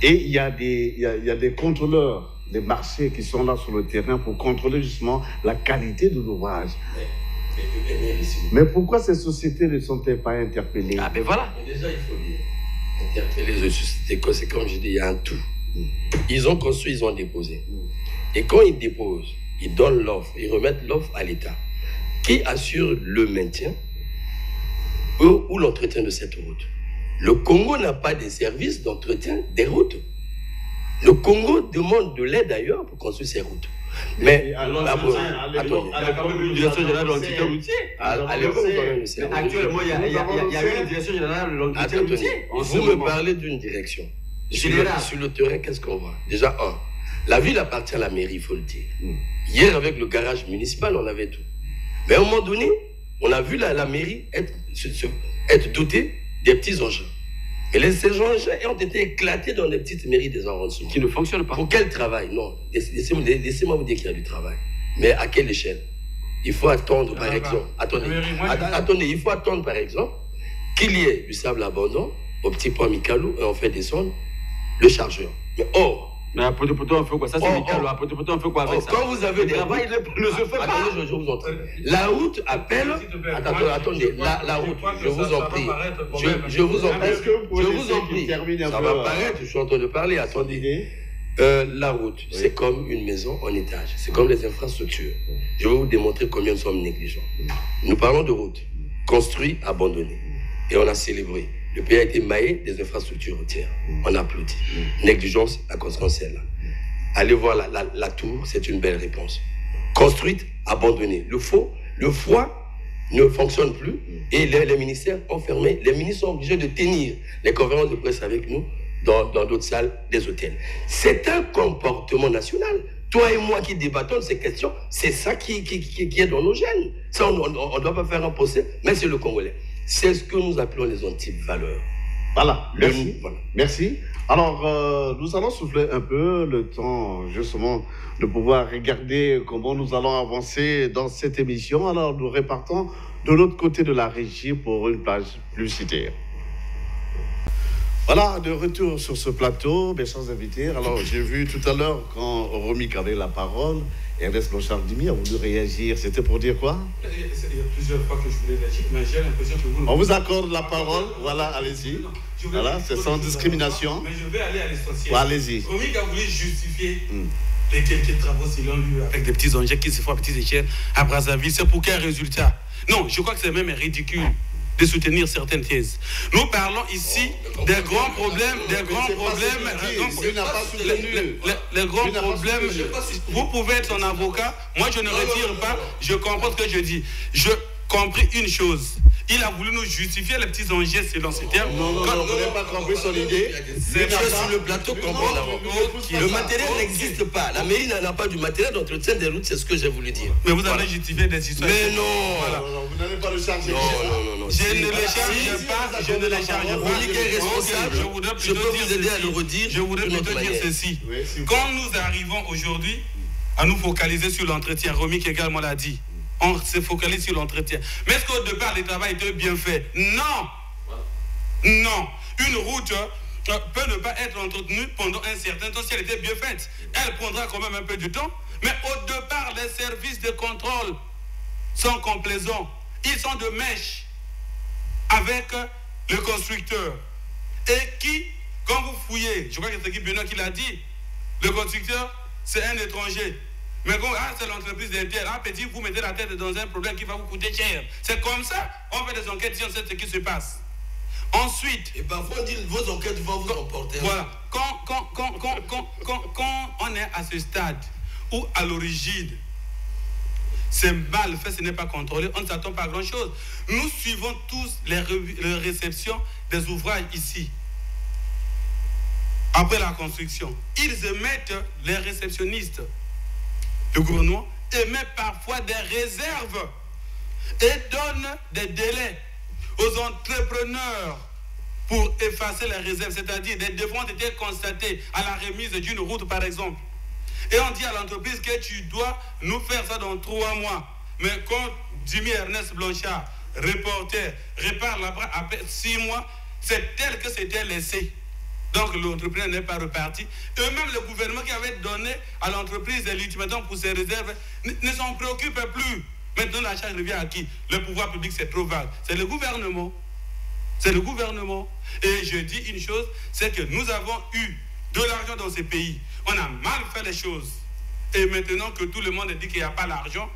Et il y a des contrôleurs, des marchés qui sont là sur le terrain pour contrôler justement la qualité de l'ouvrage. Mais pourquoi ces sociétés ne sont-elles pas interpellées? Ah ben voilà. Mais déjà, il faut dire, interpeller les sociétés, c'est comme je dis, il y a un tout. Ils ont construit, ils ont déposé. Et quand ils déposent, ils donnent l'offre, ils remettent l'offre à l'État, qui assure le maintien ou l'entretien de cette route. Le Congo n'a pas de services d'entretien des routes. Le Congo demande de l'aide ailleurs pour construire ces routes. Mais actuellement, il y a une direction générale de l'entretien routier. Vous me parlez d'une direction. Sur le terrain, qu'est-ce qu'on voit? Déjà, la ville appartient à la mairie, il faut le dire. Hier, avec le garage municipal, on avait tout. Mais à un moment donné, on a vu la mairie être dotée des petits engins. Et ces engins ont été éclatés dans les petites mairies des arrondissements. Qui ne fonctionnent pas. Pour quel travail? Non, laissez-moi vous dire qu'il y a du travail. Mais à quelle échelle? Il faut attendre, par exemple... Attendez, il faut attendre, par exemple, qu'il y ait du sable abondant au petit pont Mikalo et on fait descendre le chargeur. Mais mais à Poto-Poto, on fait quoi? Ça, c'est Mikalo. À Poto-Poto, on fait quoi avec ça? Quand vous avez le travail ne se fait pas. Attendez, je vous en prie. La route appelle... Attendez, la route, je vous en prie. Je vous en prie. Je vous en prie. Ça va paraître, je suis en train de parler, attendez. La route, c'est comme une maison en étage. C'est comme les infrastructures. Je vais vous démontrer combien nous sommes négligents. Nous parlons de route. Construit, abandonné. et on a célébré. Le pays a été maillé des infrastructures routières. On a applaudi. Négligence, la conséquence est là. Allez voir la tour, c'est une belle réponse. Construite, abandonnée. Le froid ne fonctionne plus et les ministères ont fermé. Les ministres sont obligés de tenir les conférences de presse avec nous dans d'autres salles des hôtels. C'est un comportement national. Toi et moi qui débattons de ces questions, c'est ça qui est dans nos gènes. Ça, on ne doit pas faire un procès, mais c'est le Congolais. C'est ce que nous appelons les anti-valeurs. Voilà, merci. Voilà. Merci. Alors, nous allons souffler un peu le temps, justement, de pouvoir regarder comment nous allons avancer dans cette émission. Alors, nous repartons de l'autre côté de la régie pour une plage publicitaire. Voilà, de retour sur ce plateau, mes chers invités. Alors, j'ai vu tout à l'heure, quand Romy avait la parole, Ernest Blanchard-Dimi a voulu réagir. C'était pour dire quoi? Il y a plusieurs fois que je voulais réagir, mais j'ai l'impression que vous... On vous accorde la parole. Voilà, allez-y. Voilà, c'est sans discrimination. Mais je vais aller à l'essentiel. Ouais, allez-y. Romy a voulu justifier les quelques travaux s'ils l'ont lu avec des petits engins qui se font à petites échelles à Brazzaville. C'est pour quel résultat? Non, je crois que c'est même ridicule de soutenir certaines thèses. Nous parlons ici des grands problèmes, les grands problèmes. Vous pouvez être son avocat, moi je ne retire pas, je comprends ce que je dis. Je compris une chose. Il a voulu nous justifier les petits engins selon ces termes. Non, vous n'avez pas compris son idée. C'est sur le plateau qu'on va. Le matériel n'existe pas. La mairie n'a pas du matériel d'entretien des routes, c'est ce que j'ai voulu dire. Mais vous avez justifié des histoires. Mais non, vous n'allez pas le charger. Non. Je ne les charge pas. Je ne les charge pas. Romy est responsable. Je peux vous aider à le redire. Je voudrais plutôt dire ceci. Quand nous arrivons aujourd'hui à nous focaliser sur l'entretien, Romy également l'a dit. On se focalise sur l'entretien. Mais est-ce qu'au départ, le travail était bien fait? Non. Non. Une route peut ne pas être entretenue pendant un certain temps si elle était bien faite. Elle prendra quand même un peu de temps. Mais au départ, les services de contrôle sont complaisants. Ils sont de mèche avec le constructeur. Et qui, quand vous fouillez, je crois que c'est Guy Benoît qui l'a dit, le constructeur, c'est un étranger. Mais quand c'est l'entreprise d'intérêt, petit, vous mettez la tête dans un problème qui va vous coûter cher. C'est comme ça, on fait des enquêtes si on sait ce qui se passe. Ensuite... Et parfois, on dit vos enquêtes vont vous emporter. Voilà. Quand on est à ce stade où, à l'origine, c'est mal fait, ce n'est pas contrôlé, on ne s'attend pas à grand-chose. Nous suivons tous les réceptions des ouvrages ici. Après la construction, ils émettent les réceptionnistes. Le gouvernement émet parfois des réserves et donne des délais aux entrepreneurs pour effacer les réserves, c'est-à-dire des défauts ont été constatés à la remise d'une route, par exemple. Et on dit à l'entreprise que tu dois nous faire ça dans 3 mois. Mais quand Jimmy Ernest Blanchard, reporter, répare là-bas après 6 mois, c'est tel que c'était laissé. Donc l'entrepreneur n'est pas reparti. Eux-mêmes, le gouvernement qui avait donné à l'entreprise l'ultimatum pour ses réserves ne s'en préoccupe plus. Maintenant, la charge revient à qui? Le pouvoir public, c'est trop vague. C'est le gouvernement. C'est le gouvernement. Et je dis une chose, c'est que nous avons eu de l'argent dans ces pays. On a mal fait les choses. Et maintenant que tout le monde dit qu'il n'y a pas l'argent,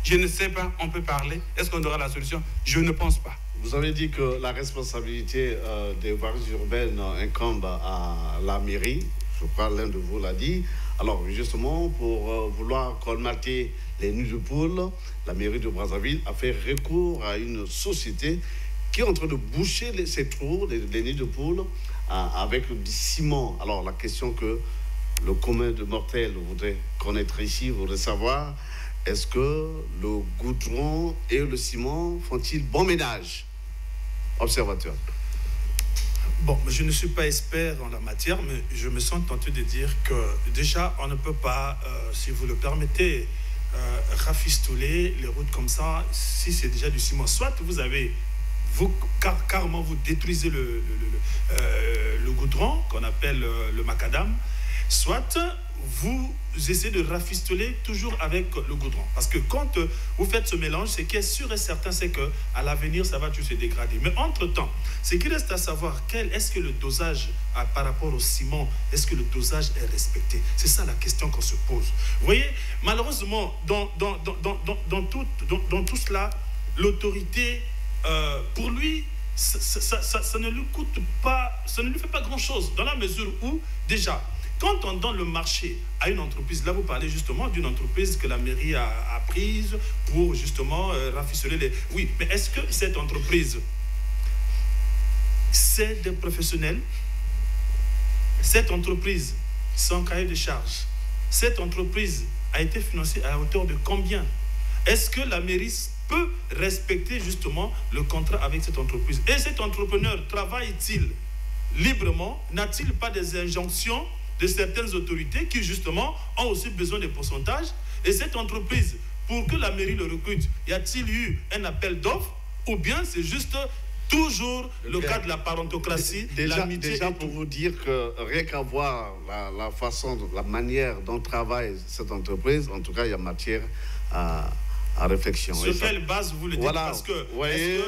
je ne sais pas, on peut parler. Est-ce qu'on aura la solution? Je ne pense pas. Vous avez dit que la responsabilité des voiries urbaines incombe à la mairie. Je crois l'un de vous l'a dit. Alors, justement, pour vouloir colmater les nids de poules, la mairie de Brazzaville a fait recours à une société qui est en train de boucher ces trous, les nids de poules, avec du ciment. Alors, la question que le commun de mortels voudrait connaître ici, voudrait savoir, est-ce que le goudron et le ciment font-ils bon ménage? Observateur. Bon, je ne suis pas expert en la matière, mais je me sens tenté de dire que déjà, on ne peut pas, si vous le permettez, rafistoler les routes comme ça, si c'est déjà du ciment. Soit vous avez, carrément, vous détruisez le goudron, qu'on appelle le macadam, soit vous essayez de rafistoler toujours avec le goudron. Parce que quand vous faites ce mélange, ce qui est sûr et certain, c'est qu'à l'avenir, ça va tout se dégrader. Mais entre-temps, ce qui reste à savoir, est-ce que le dosage par rapport au ciment, est-ce que le dosage est respecté? C'est ça la question qu'on se pose. Vous voyez, malheureusement, dans tout cela, l'autorité, pour lui, ça ne lui coûte pas, ça ne lui fait pas grand-chose, dans la mesure où, déjà, quand on donne le marché à une entreprise, là vous parlez justement d'une entreprise que la mairie a prise pour justement rafistoler les... Oui, mais est-ce que cette entreprise, c'est des professionnels? Cette entreprise, sans cahier de charge, cette entreprise a été financée à hauteur de combien? Est-ce que la mairie peut respecter justement le contrat avec cette entreprise? Et cet entrepreneur travaille-t-il librement? N'a-t-il pas des injonctions de certaines autorités qui justement ont aussi besoin de pourcentages? Et cette entreprise, pour que la mairie le recrute, y a-t-il eu un appel d'offres? Ou bien c'est juste toujours le cas de la parentocratie? Déjà pour vous dire que rien qu'à voir la façon, la manière dont travaille cette entreprise, en tout cas il y a matière à réflexion. Sur quelle base vous le dites? Voilà, parce que, vous voyez,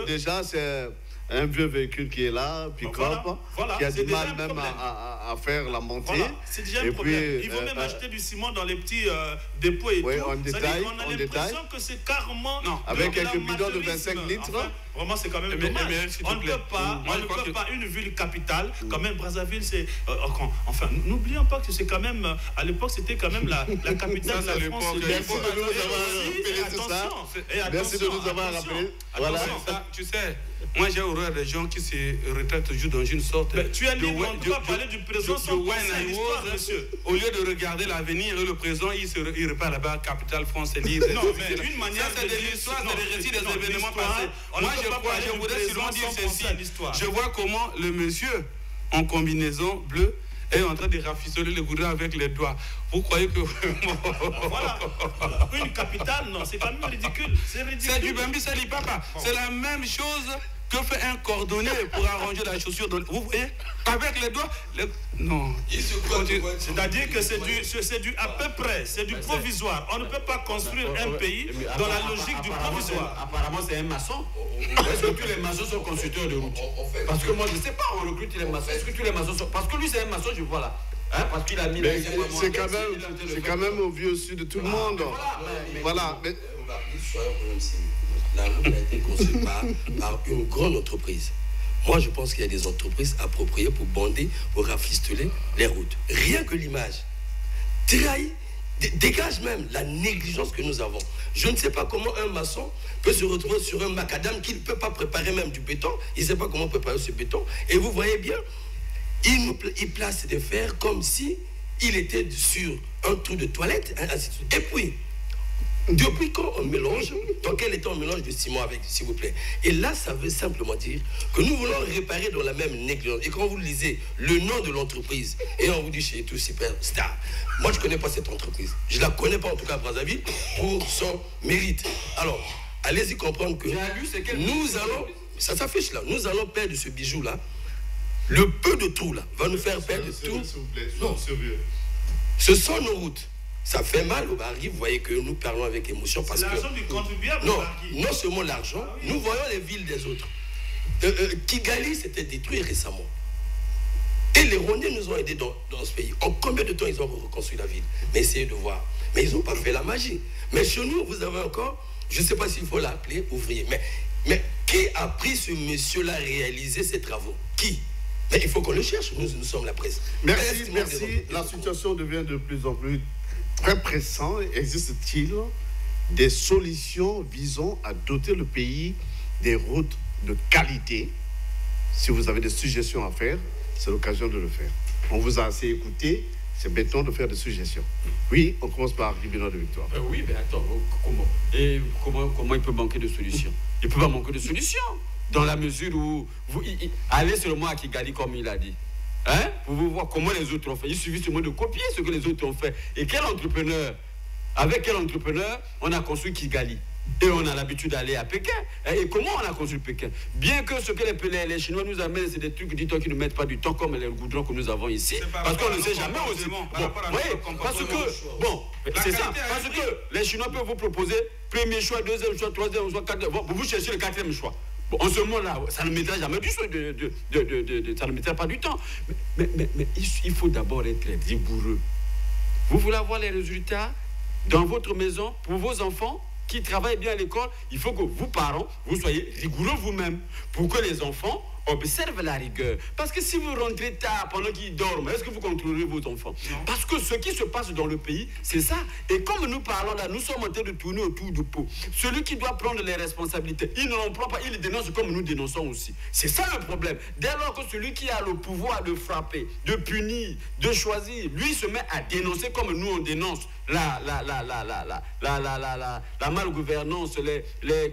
déjà c'est un vieux véhicule qui est là, pick-up, qui a du mal même à faire la montée. Voilà, c'est déjà un problème. Il faut même acheter du ciment dans les petits dépôts et oui, tout. On détaille, on a l'impression que c'est carrément... Non, avec quelques bidons de 25 litres. Enfin, vraiment, c'est quand même dommage. On ne peut pas, une ville capitale, quand même, Brazzaville, c'est... Enfin, n'oublions pas que c'est quand même... À l'époque, c'était quand même la capitale de la France. Merci de nous avoir rappelé. Voilà. Tu sais... Moi, j'ai horreur des gens qui se retraitent toujours dans une sorte de... Tu es libre, on ne peut pas parler du présent sans penser à l'histoire, monsieur. Au lieu de regarder l'avenir et le présent, il repart là-bas, capitale France, lire. Non, mais une manière c'est de l'histoire, c'est le récit des événements passés. Moi, je voudrais seulement dire ceci. Je vois comment le monsieur, en combinaison bleue, est en train de rafistoler le goudron avec les doigts. Vous croyez que... Voilà. Une capitale, non, c'est quand même ridicule. C'est ridicule. C'est du Bambi, c'est du papa. C'est la même chose que fait un cordonnier pour arranger la chaussure. Vous voyez? Avec les doigts... Non. C'est-à-dire que c'est du à peu près, c'est du provisoire. On ne peut pas construire un pays dans la logique du provisoire. Apparemment, c'est un maçon. Est-ce que tous les maçons sont constructeurs de route? Parce que moi, je ne sais pas, on recrute les maçons. Est-ce que tous les maçons sont... Parce que lui, c'est un maçon, je vois là. Hein, parce qu'il a mis... C'est quand même au vu au-dessus de tout le monde. Voilà. La route a été construite par une grande entreprise. Moi, je pense qu'il y a des entreprises appropriées pour bander, pour rafistoler les routes. Rien que l'image trahit, dégage même la négligence que nous avons. Je ne sais pas comment un maçon peut se retrouver sur un macadam qu'il ne peut pas préparer même du béton. Il ne sait pas comment préparer ce béton. Et vous voyez bien, il place des fers comme si il était sur un trou de toilette, ainsi de suite. Et puis, depuis quand on mélange, dans quel état on mélange du ciment avec, s'il vous plaît? Et là, ça veut simplement dire que nous voulons réparer dans la même négligence. Et quand vous lisez le nom de l'entreprise, et on vous dit chez tout superstar, moi je ne connais pas cette entreprise. Je ne la connais pas en tout cas à Brazzaville pour son mérite. Alors, allez-y comprendre que nous allons, ça s'affiche là, nous allons perdre ce bijou-là. Le peu de trous là va nous faire perdre tout. Non, ce sont nos routes. Ça fait mal au Bargui, vous voyez que nous parlons avec émotion parce que... l'argent du contribuable. Non seulement l'argent, nous voyons les villes des autres. Kigali s'était détruit récemment. Et les Rwandais nous ont aidés dans ce pays. En combien de temps ils ont reconstruit la ville? Mais essayez de voir. Mais ils n'ont pas fait la magie. Mais chez nous, vous avez encore, je ne sais pas s'il faut l'appeler ouvrier, mais qui a pris ce monsieur-là à réaliser ces travaux? Qui? Mais il faut qu'on le cherche, nous sommes la presse. Merci. La situation devient de plus en plus très pressante. Existe-t-il des solutions visant à doter le pays des routes de qualité? Si vous avez des suggestions à faire, c'est l'occasion de le faire. On vous a assez écouté, c'est béton de faire des suggestions. Oui, on commence par Libénon de Victoire. Oui, mais attends, comment? Et comment il peut manquer de solutions? Il ne peut pas manquer de solutions. Dans la mesure où vous allez seulement à Kigali comme il a dit. Hein? Pour vous voir comment les autres ont fait. Il suffit seulement de copier ce que les autres ont fait. Et avec quel entrepreneur on a construit Kigali? Et on a l'habitude d'aller à Pékin. Et comment on a construit Pékin? Bien que ce que les Chinois nous amènent, c'est des trucs, dis-toi, qui ne mettent pas du temps comme les goudrons que nous avons ici. Parce qu'on ne sait jamais aussi. C'est ça. Parce que les Chinois peuvent vous proposer premier choix, deuxième choix, troisième choix, quatrième. Bon, vous cherchez le quatrième choix. Bon, en ce moment-là, ça ne mettra jamais du choix, ça ne mettra pas du temps. Mais il faut d'abord être rigoureux. Vous voulez avoir les résultats dans votre maison, pour vos enfants, qui travaillent bien à l'école, il faut que vous, parents, vous soyez rigoureux vous-même pour que les enfants observent la rigueur. Parce que si vous rentrez tard pendant qu'ils dorment, est-ce que vous contrôlerez vos enfants? Non. Parce que ce qui se passe dans le pays, c'est ça. Et comme nous parlons là, nous sommes en train de tourner autour du pot. Celui qui doit prendre les responsabilités, il ne l'en prend pas, il les dénonce comme nous dénonçons aussi. C'est ça le problème. Dès lors que celui qui a le pouvoir de frapper, de punir, de choisir, lui se met à dénoncer comme nous on dénonce la malgouvernance,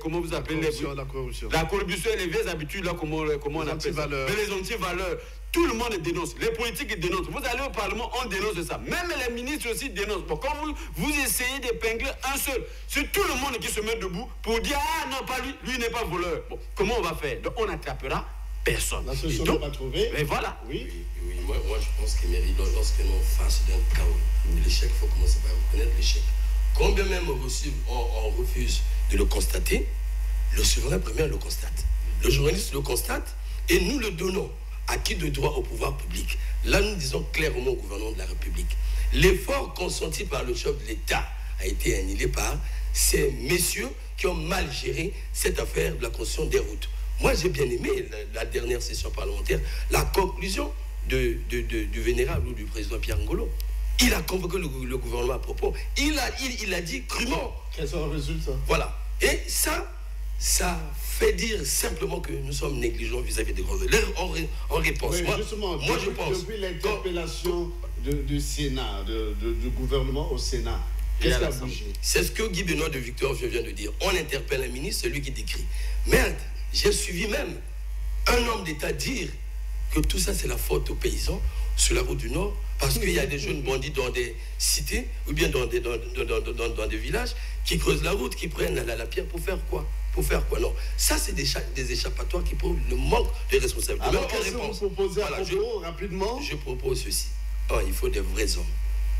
comment vous appelez la corruption et les vieilles habitudes là, comment on appelle ça, les antivaleurs. Tout le monde dénonce, les politiques dénoncent. Vous allez au Parlement, on dénonce ça. Même les ministres aussi dénoncent. Bon, quand vous essayez d'épingler un seul, c'est tout le monde qui se met debout pour dire ah non, pas lui, lui n'est pas voleur. Bon, comment on va faire? Donc on n'attrapera personne. La solution n'est pas trouvée. Mais voilà. Oui, moi je pense qu'Emery, lorsque nous face d'un chaos, l'échec, il faut commencer par reconnaître l'échec. Combien même on refuse de le constater, le souverain premier le constate. Le journaliste le constate et nous le donnons à qui de droit au pouvoir public. Là, nous disons clairement au gouvernement de la République. L'effort consenti par le chef de l'État a été annulé par ces messieurs qui ont mal géré cette affaire de la construction des routes. Moi, j'ai bien aimé la dernière session parlementaire, la conclusion du vénérable ou du président Pierre Ngolo. Il a convoqué le gouvernement à propos. Il a dit crûment. Quels sont les résultats? Voilà. Et ça fait dire simplement que nous sommes négligents vis-à-vis des grands. En réponse, oui, moi je pense. Depuis l'interpellation du Sénat, du gouvernement au Sénat, qu'est-ce qui a bougé? C'est ce que Guy Benoît de Victor vient de dire. On interpelle un ministre, celui qui décrit. Merde, j'ai suivi même un homme d'État dire que tout ça c'est la faute aux paysans sur la route du Nord, parce qu'il y a des jeunes bandits dans des cités ou bien dans des villages qui creusent la route, qui prennent la pierre pour faire quoi? Pour faire quoi? Non. Ça, c'est des échappatoires qui prouvent le manque de responsabilité. Alors, qu'est-ce que vous proposez rapidement? Je propose ceci. Il faut des vrais hommes.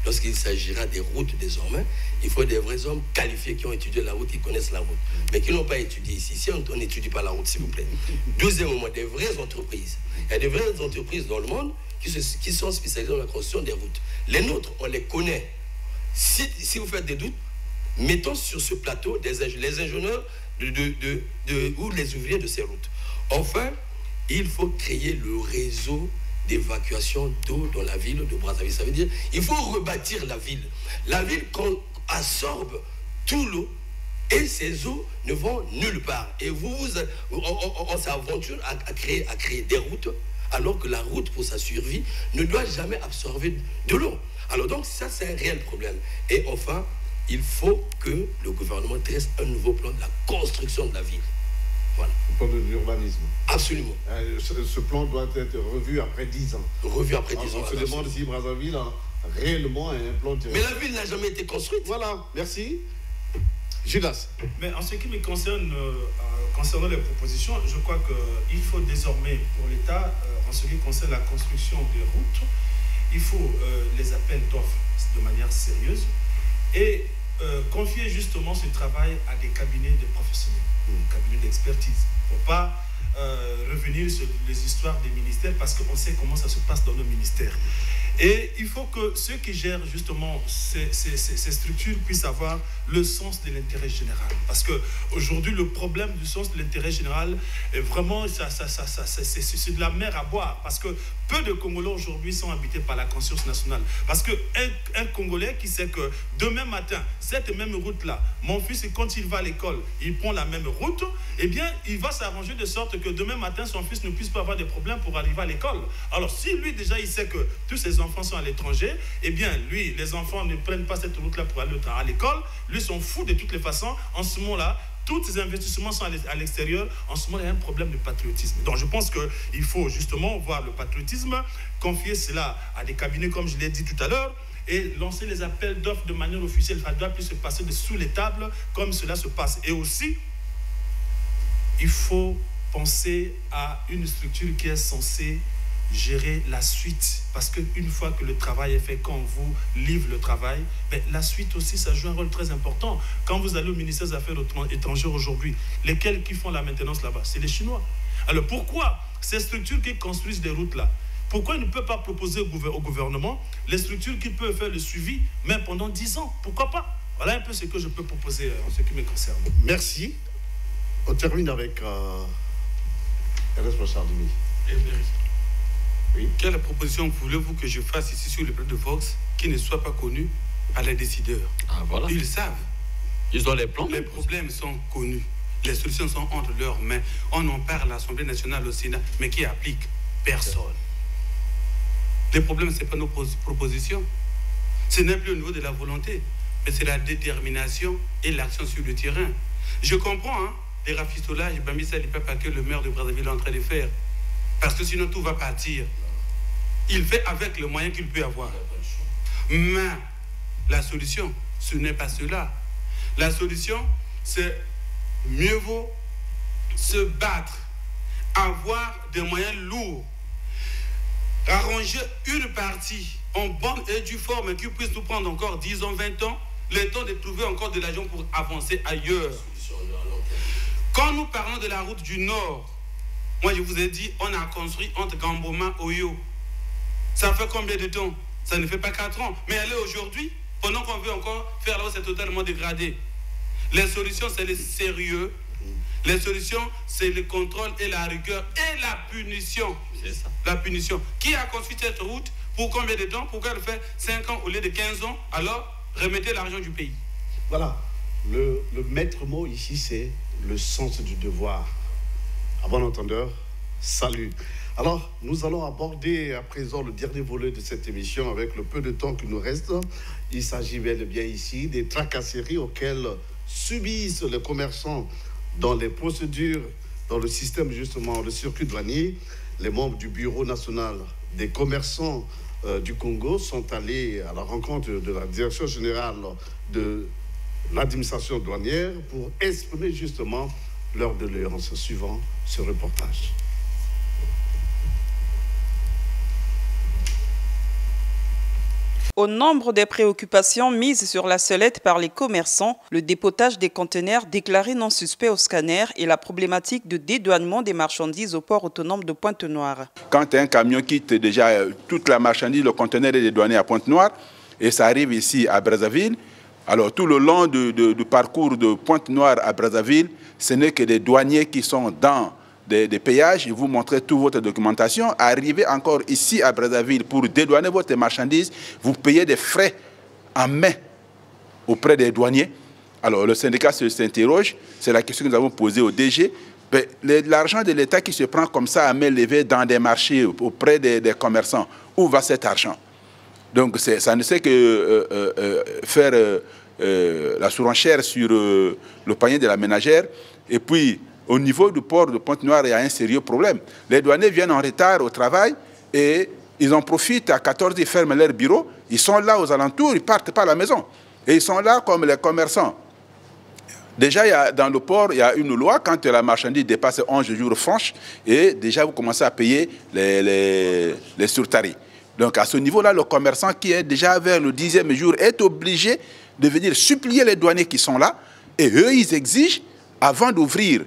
Lorsqu'il s'agira des routes désormais, il faut des vrais hommes qualifiés qui ont étudié la route, qui connaissent la route, mais qui n'ont pas étudié ici. Si on n'étudie pas la route, s'il vous plaît. Deuxièmement, des vraies entreprises. Il y a des vraies entreprises dans le monde qui sont spécialisées dans la construction des routes. Les nôtres, on les connaît. Si vous faites des doutes, mettons sur ce plateau les ingénieurs ou les ouvriers de ces routes. Enfin, il faut créer le réseau d'évacuation d'eau dans la ville de Brazzaville. Ça veut dire il faut rebâtir la ville. La ville absorbe tout l'eau et ces eaux ne vont nulle part. Et on s'aventure à créer des routes alors que la route pour sa survie ne doit jamais absorber de l'eau. Alors donc ça c'est un réel problème. Et enfin, il faut que le gouvernement dresse un nouveau plan de la construction de la ville. Voilà. Le plan de l'urbanisme. Absolument. Ce plan doit être revu après 10 ans. Revu après 10 ans. On se demande si Brazzaville a réellement un plan de... Mais la ville n'a jamais été construite. Voilà, merci. Judas. Mais en ce qui me concerne, concernant les propositions, je crois qu'il faut désormais pour l'État, en ce qui concerne la construction des routes, il faut les appels d'offres de manière sérieuse et confier justement ce travail à des cabinets de professionnels, des cabinets d'expertise, pour ne pas revenir sur les histoires des ministères, parce qu'on sait comment ça se passe dans nos ministères. Et il faut que ceux qui gèrent justement ces structures puissent avoir le sens de l'intérêt général. Parce qu'aujourd'hui, le problème du sens de l'intérêt général, est vraiment, c'est de la mer à boire. Parce que peu de Congolais aujourd'hui sont habités par la conscience nationale. Parce qu'un Congolais qui sait que demain matin, cette même route-là, mon fils, quand il va à l'école, il prend la même route, eh bien, il va s'arranger de sorte que demain matin, son fils ne puisse pas avoir de problèmes pour arriver à l'école. Alors, si lui, déjà, il sait que tous ses enfants sont à l'étranger, eh bien, lui, les enfants ne prennent pas cette route-là pour aller à l'école, lui s'en fout de toutes les façons. En ce moment-là, tous ces investissements sont à l'extérieur. En ce moment, il y a un problème de patriotisme. Donc, je pense qu'il faut justement voir le patriotisme, confier cela à des cabinets, comme je l'ai dit tout à l'heure, et lancer les appels d'offres de manière officielle. Ça doit plus se passer de sous les tables, comme cela se passe. Et aussi, il faut penser à une structure qui est censée gérer la suite, parce qu'une fois que le travail est fait, quand on vous livre le travail, ben, la suite aussi, ça joue un rôle très important. Quand vous allez au ministère des Affaires étrangères aujourd'hui, lesquels qui font la maintenance là-bas? C'est les Chinois. Alors pourquoi ces structures qui construisent des routes là, pourquoi ils ne peuvent pas proposer au gouvernement les structures qui peuvent faire le suivi, même pendant 10 ans? Pourquoi pas? Voilà un peu ce que je peux proposer en ce qui me concerne. Merci. On termine avec le responsable du Oui. Quelle proposition voulez-vous que je fasse ici sur le plateau de Vox qui ne soit pas connu par les décideurs? Ah, voilà. Ils savent. Ils ont les plans. Les problèmes sont connus. Les solutions sont entre leurs mains. On en parle à l'Assemblée nationale, au Sénat, mais qui applique? Personne. Les problèmes, ce n'est pas nos propositions. Ce n'est plus au niveau de la volonté, mais c'est la détermination et l'action sur le terrain. Je comprends, hein, les rafistolages, Bamissa Lipapa que le maire de Brazzaville est en train de faire. Parce que sinon, tout va partir. Il fait avec le moyen qu'il peut avoir. Mais la solution, ce n'est pas cela. La solution, c'est mieux vaut se battre, avoir des moyens lourds, arranger une partie en bonne et due forme qui puisse nous prendre encore 10 ans, 20 ans, le temps de trouver encore de l'argent pour avancer ailleurs. Quand nous parlons de la route du Nord, moi je vous ai dit, on a construit entre Gamboma et Oyo. Ça fait combien de temps? Ça ne fait pas 4 ans. Mais elle est aujourd'hui, pendant qu'on veut encore faire là-haut, c'est totalement dégradé. Les solutions, c'est le sérieux. Les solutions, c'est le contrôle et la rigueur et la punition. C'est ça. La punition. Qui a construit cette route? Pour combien de temps? Pourquoi elle fait 5 ans au lieu de 15 ans? Alors, remettez l'argent du pays. Voilà. Le maître mot ici, c'est le sens du devoir. À bon entendeur, salut. Alors, nous allons aborder à présent le dernier volet de cette émission avec le peu de temps qui nous reste. Il s'agit bel et bien ici des tracasseries auxquelles subissent les commerçants dans les procédures, dans le système justement, le circuit douanier. Les membres du Bureau national des commerçants du Congo sont allés à la rencontre de la direction générale de l'administration douanière pour exprimer justement leur doléance. Suivant ce reportage. Au nombre des préoccupations mises sur la sellette par les commerçants, le dépotage des conteneurs déclarés non suspects au scanner et la problématique de dédouanement des marchandises au port autonome de Pointe-Noire. Quand un camion quitte déjà toute la marchandise, le conteneur est dédouané à Pointe-Noire et ça arrive ici à Brazzaville. Alors tout le long du parcours de Pointe-Noire à Brazzaville, ce n'est que des douaniers qui sont dans des péages, ils vous montrez toute votre documentation. Arrivez encore ici à Brazzaville pour dédouaner votre marchandise, vous payez des frais en main auprès des douaniers. Alors le syndicat s'interroge, c'est la question que nous avons posée au DG. L'argent de l'État qui se prend comme ça à main levée dans des marchés auprès des commerçants, où va cet argent? Donc ça ne sait que faire la surenchère sur le panier de la ménagère. Et puis, au niveau du port de Pointe-Noire, il y a un sérieux problème. Les douaniers viennent en retard au travail et ils en profitent à 14 h, ils ferment leur bureau. Ils sont là aux alentours, ils ne partent pas à la maison. Et ils sont là comme les commerçants. Déjà, dans le port, il y a une loi, quand la marchandise dépasse 11 jours franches, et déjà vous commencez à payer les surtarifs. Donc à ce niveau-là, le commerçant qui est déjà vers le 10e jour est obligé de venir supplier les douaniers qui sont là. Et eux, ils exigent, avant d'ouvrir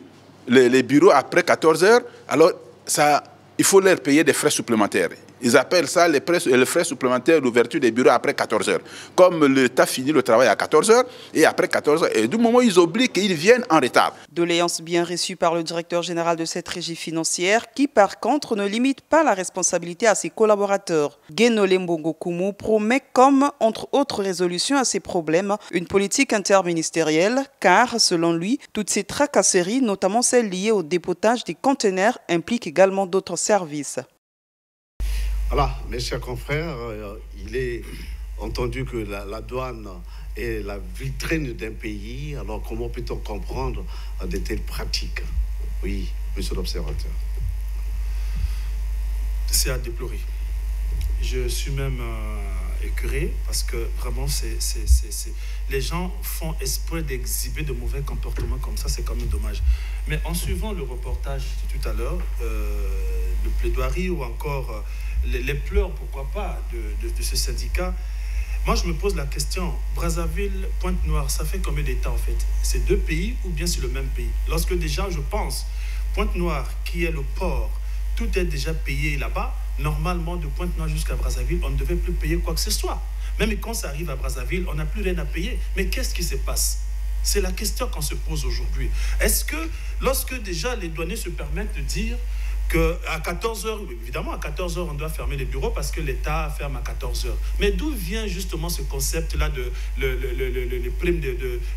les bureaux après 14 h, alors ça, il faut leur payer des frais supplémentaires. Ils appellent ça les frais supplémentaires d'ouverture des bureaux après 14 h. Comme l'État finit le travail à 14 h, et après 14 h, et du moment où ils oublient qu'ils viennent en retard. Doléance bien reçue par le directeur général de cette régie financière, qui par contre ne limite pas la responsabilité à ses collaborateurs. Guénolé Mbongo Koumou promet, comme entre autres résolutions à ces problèmes, une politique interministérielle, car selon lui, toutes ces tracasseries, notamment celles liées au dépotage des conteneurs, impliquent également d'autres services. Voilà, mes chers confrères, il est entendu que la douane est la vitrine d'un pays. Alors comment peut-on comprendre de telles pratiques? Oui, monsieur l'observateur. C'est à déplorer. Je suis même écœuré parce que vraiment, les gens font esprit d'exhiber de mauvais comportements comme ça, c'est quand même dommage. Mais en suivant le reportage de tout à l'heure, le plaidoirie ou encore les pleurs, pourquoi pas, de ce syndicat, moi je me pose la question, Brazzaville, Pointe-Noire, ça fait combien d'États en fait? C'est deux pays ou bien c'est le même pays? Lorsque déjà je pense, Pointe-Noire qui est le port, tout est déjà payé là-bas, normalement de Pointe-Noire jusqu'à Brazzaville, on ne devait plus payer quoi que ce soit. Même quand ça arrive à Brazzaville, on n'a plus rien à payer. Mais qu'est-ce qui se passe? C'est la question qu'on se pose aujourd'hui. Est-ce que, lorsque déjà les douaniers se permettent de dire qu'à 14h, évidemment à 14h on doit fermer les bureaux parce que l'État ferme à 14h. Mais d'où vient justement ce concept-là de les primes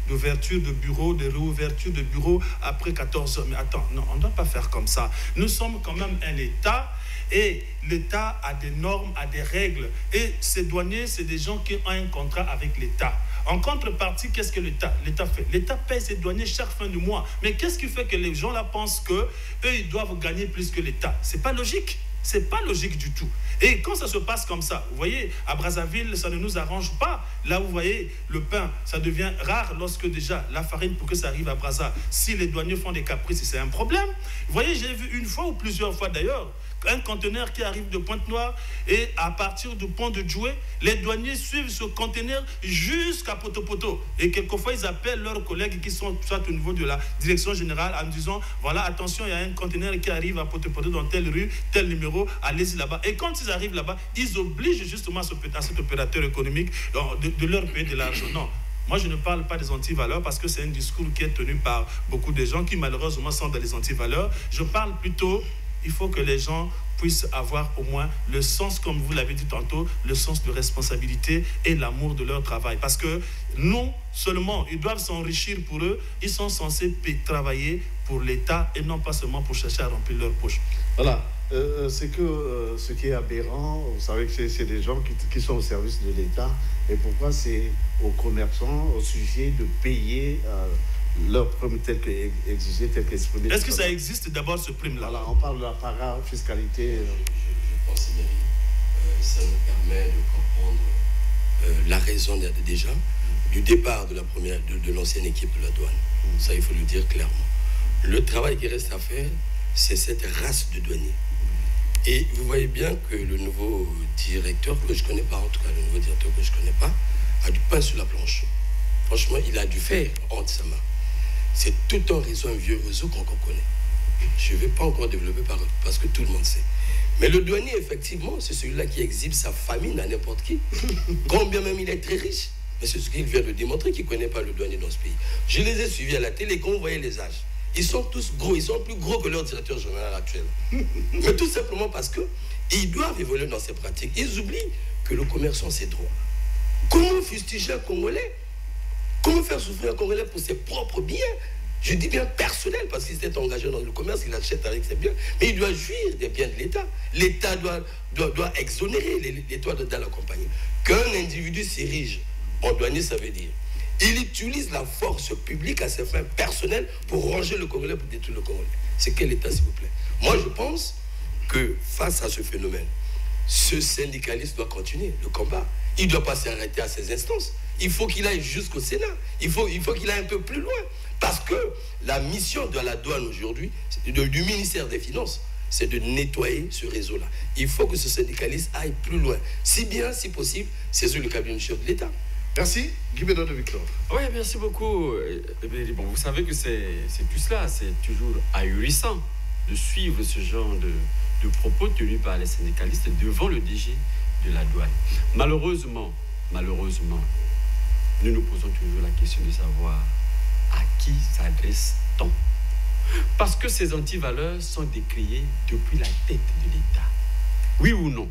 d'ouverture de bureaux, de réouverture de bureaux après 14h? Mais attends, non, on ne doit pas faire comme ça. Nous sommes quand même un État et l'État a des normes, a des règles. Et ces douaniers, c'est des gens qui ont un contrat avec l'État. En contrepartie, qu'est-ce que l'État fait? L'État paye ses douaniers chaque fin du mois. Mais qu'est-ce qui fait que les gens là pensent qu'eux, ils doivent gagner plus que l'État? C'est pas logique. C'est pas logique du tout. Et quand ça se passe comme ça, vous voyez, à Brazzaville, ça ne nous arrange pas. Là, vous voyez, le pain, ça devient rare lorsque déjà la farine, pour que ça arrive à Brazza, si les douaniers font des caprices, c'est un problème. Vous voyez, j'ai vu une fois ou plusieurs fois d'ailleurs, un conteneur qui arrive de Pointe-Noire et à partir du pont de Djoué, les douaniers suivent ce conteneur jusqu'à Poto-Poto. Et quelquefois, ils appellent leurs collègues qui sont soit au niveau de la direction générale en disant, voilà, attention, il y a un conteneur qui arrive à Poto-Poto dans telle rue, tel numéro, allez-y là-bas. Et quand ils arrivent là-bas, ils obligent justement à cet opérateur économique de leur payer de l'argent. Non. Moi, je ne parle pas des antivaleurs parce que c'est un discours qui est tenu par beaucoup de gens qui, malheureusement, sont dans les antivaleurs. Je parle plutôt, il faut que les gens puissent avoir au moins le sens, comme vous l'avez dit tantôt, le sens de responsabilité et l'amour de leur travail. Parce que non seulement ils doivent s'enrichir pour eux, ils sont censés travailler pour l'État et non pas seulement pour chercher à remplir leur poche. Voilà. Ce qui est aberrant, vous savez que c'est des gens qui sont au service de l'État. Et pourquoi c'est aux commerçants, aux sujets de payer leur prime tel qu'exigé, tel qu'exprimé. Est-ce que ça existe d'abord ce prime-là? Voilà, on parle de la parafiscalité. Je pense, Emery, ça nous permet de comprendre la raison déjà du départ de l'ancienne équipe de la douane. Ça, il faut le dire clairement. Le travail qui reste à faire, c'est cette race de douaniers. Et vous voyez bien que le nouveau directeur, que je ne connais pas, en tout cas le nouveau directeur que je ne connais pas, a du pain sur la planche. Franchement, il a du fer entre sa main. C'est tout un réseau, un vieux réseau qu'on connaît. Je ne vais pas encore développer parce que tout le monde sait. Mais le douanier, effectivement, c'est celui-là qui exhibe sa famine à n'importe qui. Combien même il est très riche. Mais c'est ce qu'il vient de démontrer qu'il ne connaît pas le douanier dans ce pays. Je les ai suivis à la télé, quand vous voyez les âges. Ils sont tous gros, ils sont plus gros que leur directeur général actuel. Mais tout simplement parce qu'ils doivent évoluer dans ces pratiques. Ils oublient que le commerçant, c'est droit. Comment fustiger un Congolais? Comment faire souffrir un Congolais pour ses propres biens? Je dis bien personnel, parce qu'il s'est engagé dans le commerce, il achète avec ses biens, mais il doit jouir des biens de l'État. L'État doit exonérer l'État dans l'accompagner. Qu'un individu s'érige en douanier, ça veut dire il utilise la force publique à ses fins personnelles pour ranger le Congolais, pour détruire le Congolais. C'est quel État, s'il vous plaît? Moi, je pense que face à ce phénomène, ce syndicaliste doit continuer le combat. Il ne doit pas s'arrêter à ses instances. Il faut qu'il aille jusqu'au Sénat. Il faut qu'il aille un peu plus loin. Parce que la mission de la douane aujourd'hui, du ministère des Finances, c'est de nettoyer ce réseau-là. Il faut que ce syndicaliste aille plus loin. Si bien, si possible, saisir le cabinet du chef de l'État. Merci. Guy Bédard de Victor. Oui, merci beaucoup. Bon, vous savez que c'est tout cela. C'est toujours ahurissant de suivre ce genre de propos tenus par les syndicalistes devant le DG de la douane. Malheureusement, nous nous posons toujours la question de savoir à qui s'adresse-t-on. Parce que ces antivaleurs sont décriées depuis la tête de l'État. Oui ou non?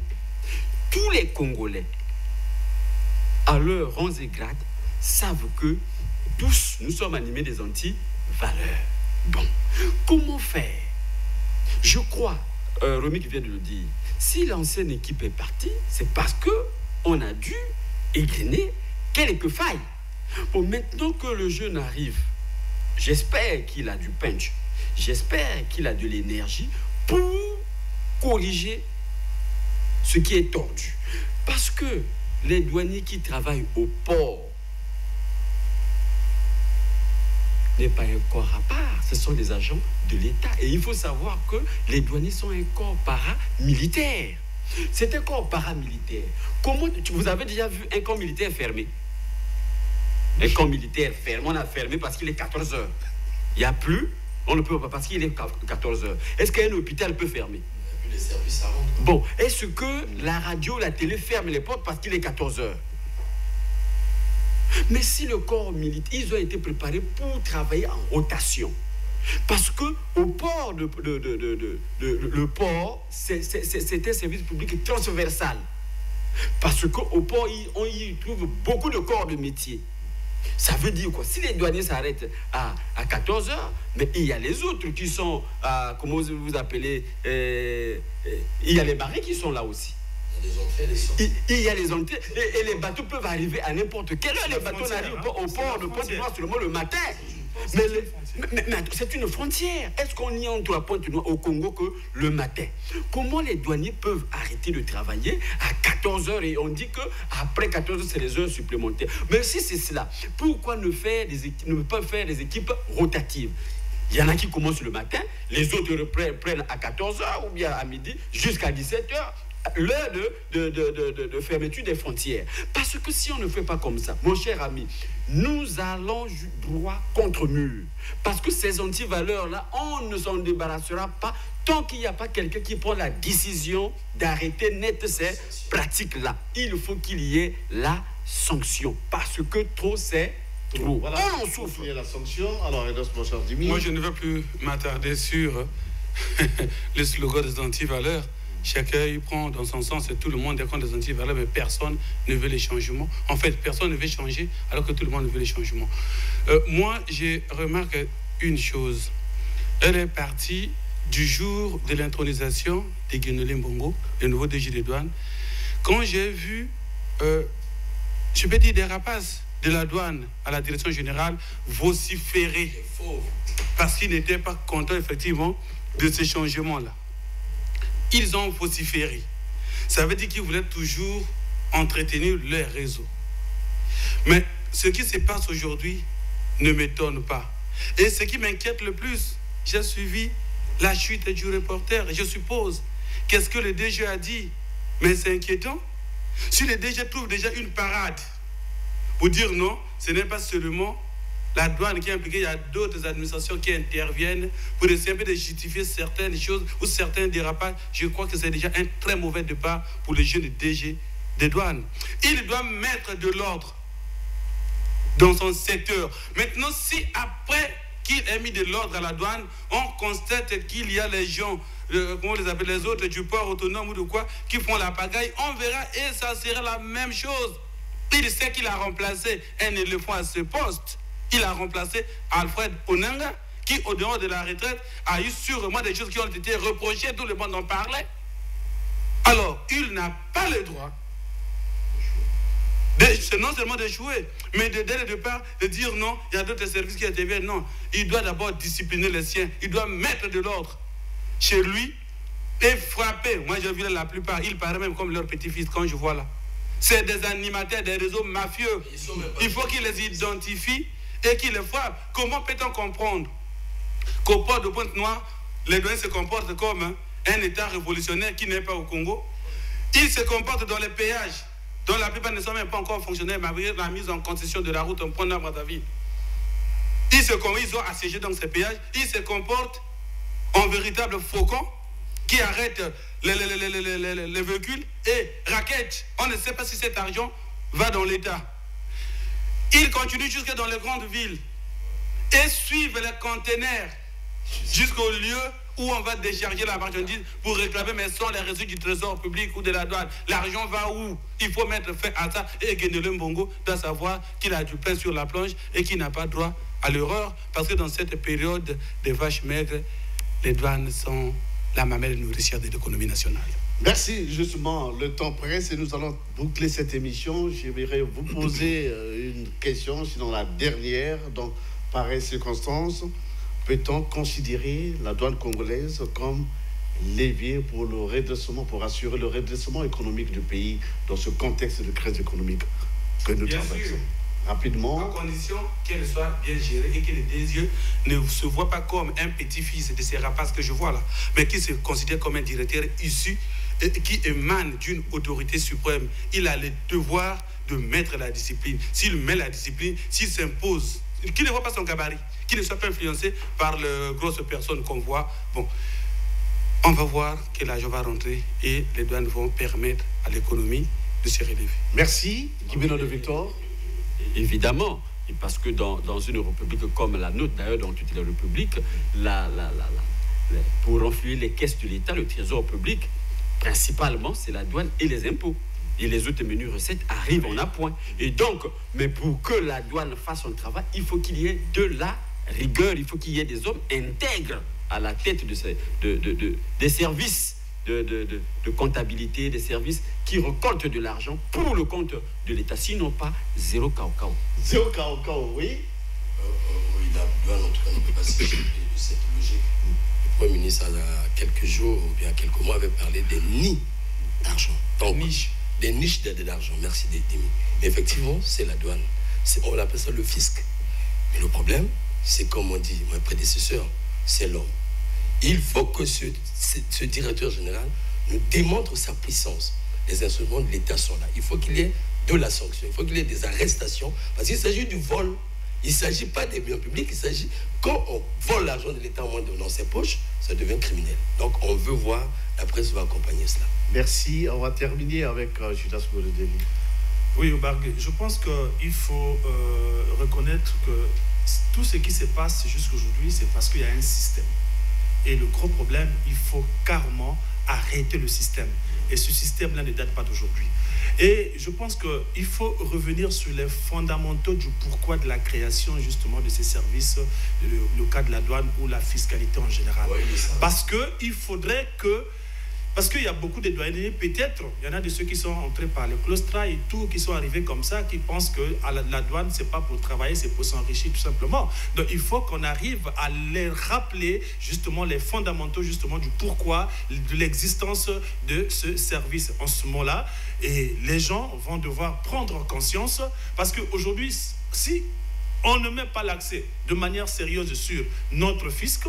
Tous les Congolais, à leurs rangs et grades, savent que tous, nous sommes animés des anti-valeurs. Bon, comment faire? Je crois, Romik vient de le dire, si l'ancienne équipe est partie, c'est parce qu'on a dû égrener quelques failles. Bon, maintenant que le jeune arrive, j'espère qu'il a du punch, j'espère qu'il a de l'énergie pour corriger ce qui est tordu. Parce que les douaniers qui travaillent au port n'est pas un corps à part, ce sont des agents de l'État. Et il faut savoir que les douaniers sont un corps paramilitaire. C'est un corps paramilitaire. Comment, vous avez déjà vu un corps militaire fermé? Un corps militaire fermé, on a fermé parce qu'il est 14 heures. Il n'y a plus, on ne peut pas parce qu'il est 14 heures. Est-ce qu'un hôpital peut fermer? Les services à rendre. Bon, est-ce que la radio, la télé ferme les portes parce qu'il est 14 heures? Mais si le corps militaire, ils ont été préparés pour travailler en rotation. Parce qu'au port, le port, c'est un service public transversal. Parce qu'au port, on y trouve beaucoup de corps de métier. Ça veut dire quoi? Si les douaniers s'arrêtent à 14 h, mais il y a les autres qui sont, comment vous appelez, il y a les barils qui sont là aussi. Il y a les entrées et les bateaux peuvent arriver à n'importe quelle heure. Les bateaux n'arrivent pas au port de Pointe-Noire seulement le matin. Mais c'est une frontière. Est-ce qu'on y entre à Pointe-Noire au Congo que le matin? Comment les douaniers peuvent arrêter de travailler à 14 h et on dit qu'après 14 h, c'est les heures supplémentaires? Mais si c'est cela, pourquoi ne pas faire des équipes rotatives? Il y en a qui commencent le matin, les autres prennent à 14 h ou bien à midi jusqu'à 17 h. L'heure de fermeture des frontières. Parce que si on ne fait pas comme ça, mon cher ami, nous allons droit contre mur. Parce que ces antivaleurs-là, on ne s'en débarrassera pas tant qu'il n'y a pas quelqu'un qui prend la décision d'arrêter net ces pratiques-là. Il faut qu'il y ait la sanction. Parce que trop, c'est trop. Voilà, on souffre. Il y a la sanction. Alors, mon cher Dimi. Moi, je ne veux plus m'attarder sur le slogan des antivaleurs. Chacun y prend dans son sens et tout le monde est contre les antivaleurs, mais personne ne veut les changements. En fait, personne ne veut changer alors que tout le monde veut les changements. Moi, j'ai remarqué une chose. Elle est partie du jour de l'intronisation de Guénolé Mbongo, le nouveau DG des douanes. Quand j'ai vu, je peux dire des rapaces de la douane à la direction générale vociférer parce qu'ils n'étaient pas contents effectivement de ces changements-là. Ils ont vociféré. Ça veut dire qu'ils voulaient toujours entretenir leur réseau. Mais ce qui se passe aujourd'hui ne m'étonne pas. Et ce qui m'inquiète le plus, j'ai suivi la chute du reporter. Je suppose, qu'est-ce que le DG a dit? Mais c'est inquiétant. Si le DG trouve déjà une parade pour dire non, ce n'est pas seulement la douane qui est impliquée, il y a d'autres administrations qui interviennent pour essayer un peu de justifier certaines choses ou certains dérapages. Je crois que c'est déjà un très mauvais départ pour le jeune DG des douanes. Il doit mettre de l'ordre dans son secteur. Maintenant, si après qu'il ait mis de l'ordre à la douane, on constate qu'il y a les gens, comment on les appelle, les autres du port autonome ou de quoi, qui font la pagaille, on verra et ça sera la même chose. Il sait qu'il a remplacé un éléphant à ce poste. Il a remplacé Alfred Onanga, qui, au dehors de la retraite, a eu sûrement des choses qui ont été reprochées, tout le monde en parlait. Alors, il n'a pas le droit, non seulement d'échouer, mais dès le départ, de dire non, il y a d'autres services qui interviennent. Non, il doit d'abord discipliner les siens, il doit mettre de l'ordre chez lui et frapper. Moi, j'ai vu la plupart, ils paraissent même comme leur petit-fils quand je vois là. C'est des animateurs des réseaux mafieux. Il faut qu'ils les identifient et qu'il les frappe. Comment peut-on comprendre qu'au port de Pointe-Noire, les douaniers se comportent comme un État révolutionnaire qui n'est pas au Congo? Ils se comportent dans les péages, dont la plupart ne sont même pas encore fonctionnels, malgré la mise en concession de la route en Pointe-Noire-Brazzaville. Ils ont assiégé dans ces péages, ils se comportent en véritable faucon qui arrête les véhicules et raquette. On ne sait pas si cet argent va dans l'État. Ils continuent jusque dans les grandes villes et suivent les conteneurs jusqu'au lieu où on va décharger la marchandise pour réclamer, mais sans les reçus du trésor public ou de la douane. L'argent va où? Il faut mettre fin à ça. Et Guénolé Mbongo doit savoir qu'il a du pain sur la planche et qu'il n'a pas droit à l'erreur, parce que dans cette période des vaches maigres, les douanes sont la mamelle nourricière de l'économie nationale. Merci. Justement, le temps presse et nous allons boucler cette émission. J'aimerais vous poser une question, sinon la dernière. Dans pareille circonstance, peut-on considérer la douane congolaise comme levier pour le redressement, pour assurer le redressement économique du pays dans ce contexte de crise économique que nous traversons? Rapidement. À condition qu'elle soit bien gérée et que les deux yeux ne se voient pas comme un petit-fils de ces rapaces que je vois là, mais qui se considère comme un directeur issu et qui émane d'une autorité suprême. Il a le devoir de mettre la discipline. S'il met la discipline, s'il s'impose, qu'il ne voit pas son gabarit, qu'il ne soit pas influencé par les grosses personnes qu'on voit. Bon, on va voir que l'argent va rentrer et les douanes vont permettre à l'économie de se relever. Merci, Guy Benoît de Victor. évidemment, et parce que dans une république comme la nôtre, d'ailleurs dans toutes les républiques, pour renflouer les caisses de l'État, le trésor public, principalement, c'est la douane et les impôts. Et les autres menus recettes arrivent en appoint. Et donc, mais pour que la douane fasse son travail, il faut qu'il y ait de la rigueur, il faut qu'il y ait des hommes intègres à la tête des services de comptabilité, des services qui récoltent de l'argent pour le compte de l'État. Sinon pas, zéro cao-cao. Zéro cao-cao, oui. Oui, la douane, en tout cas, ne peut pas s'échapper de cette logique. Le Premier ministre, il y a quelques jours, ou bien quelques mois, avait parlé des nids d'argent. Donc, des niches d'argent. Merci Demi. Effectivement, c'est la douane. On appelle ça le fisc. Mais le problème, c'est comme on dit, mon prédécesseur, c'est l'homme. Il faut que ce directeur général nous démontre sa puissance. Les instruments de l'État sont là. Il faut qu'il y ait de la sanction. Il faut qu'il y ait des arrestations. Parce qu'il s'agit du vol. Il ne s'agit pas des biens publics. Il s'agit, quand on vole l'argent de l'État dans ses poches, ça devient criminel. Donc on veut voir, la presse va accompagner cela. Merci. On va terminer avec Judas Gorodeli. Oui, Obargue, je pense qu'il faut reconnaître que tout ce qui se passe jusqu'aujourd'hui, c'est parce qu'il y a un système. Et le gros problème, il faut carrément arrêter le système. Et ce système-là ne date pas d'aujourd'hui. Et je pense qu'il faut revenir sur les fondamentaux du pourquoi de la création justement de ces services, le cas de la douane ou la fiscalité en général. Oui, parce qu'il faudrait que... Parce qu'il y a beaucoup de douaniers, peut-être, il y en a de ceux qui sont entrés par le claustra et tout, qui sont arrivés comme ça, qui pensent que la douane, c'est pas pour travailler, c'est pour s'enrichir tout simplement. Donc il faut qu'on arrive à les rappeler justement les fondamentaux justement du pourquoi de l'existence de ce service en ce moment-là. Et les gens vont devoir prendre conscience, parce qu'aujourd'hui, si on ne met pas l'accès de manière sérieuse sur notre fisc,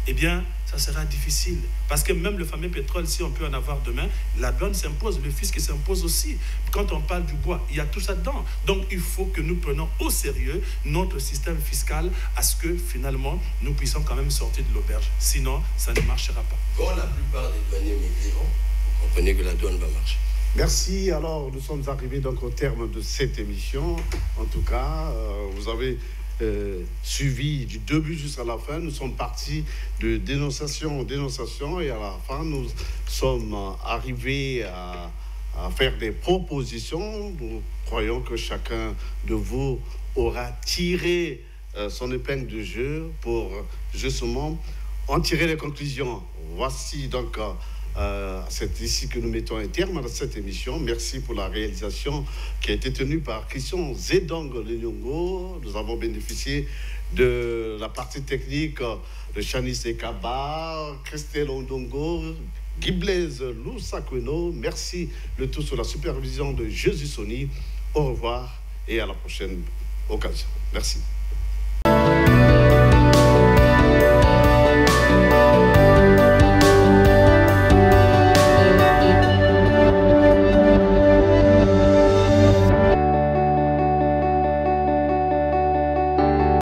eh bien, ça sera difficile. Parce que même le fameux pétrole, si on peut en avoir demain, la douane s'impose, le fisc s'impose aussi. Quand on parle du bois, il y a tout ça dedans. Donc, il faut que nous prenions au sérieux notre système fiscal à ce que, finalement, nous puissions quand même sortir de l'auberge. Sinon, ça ne marchera pas. Quand la plupart des douaniers migrants, vous comprenez que la douane va marcher. Merci. Alors, nous sommes arrivés donc au terme de cette émission. En tout cas, vous avez... suivi du début jusqu'à la fin. Nous sommes partis de dénonciation en dénonciation et à la fin, nous sommes arrivés à faire des propositions. Nous croyons que chacun de vous aura tiré son épingle du jeu pour justement en tirer les conclusions. Voici donc... c'est ici que nous mettons un terme à cette émission. Merci pour la réalisation qui a été tenue par Christian Zedong Lenyongo. Nous avons bénéficié de la partie technique de Chanis Ekaba, Christelle Ondongo, Guiblaise Loussakweno. Merci le tout sur la supervision de Jésus Sony. Au revoir et à la prochaine occasion. Merci.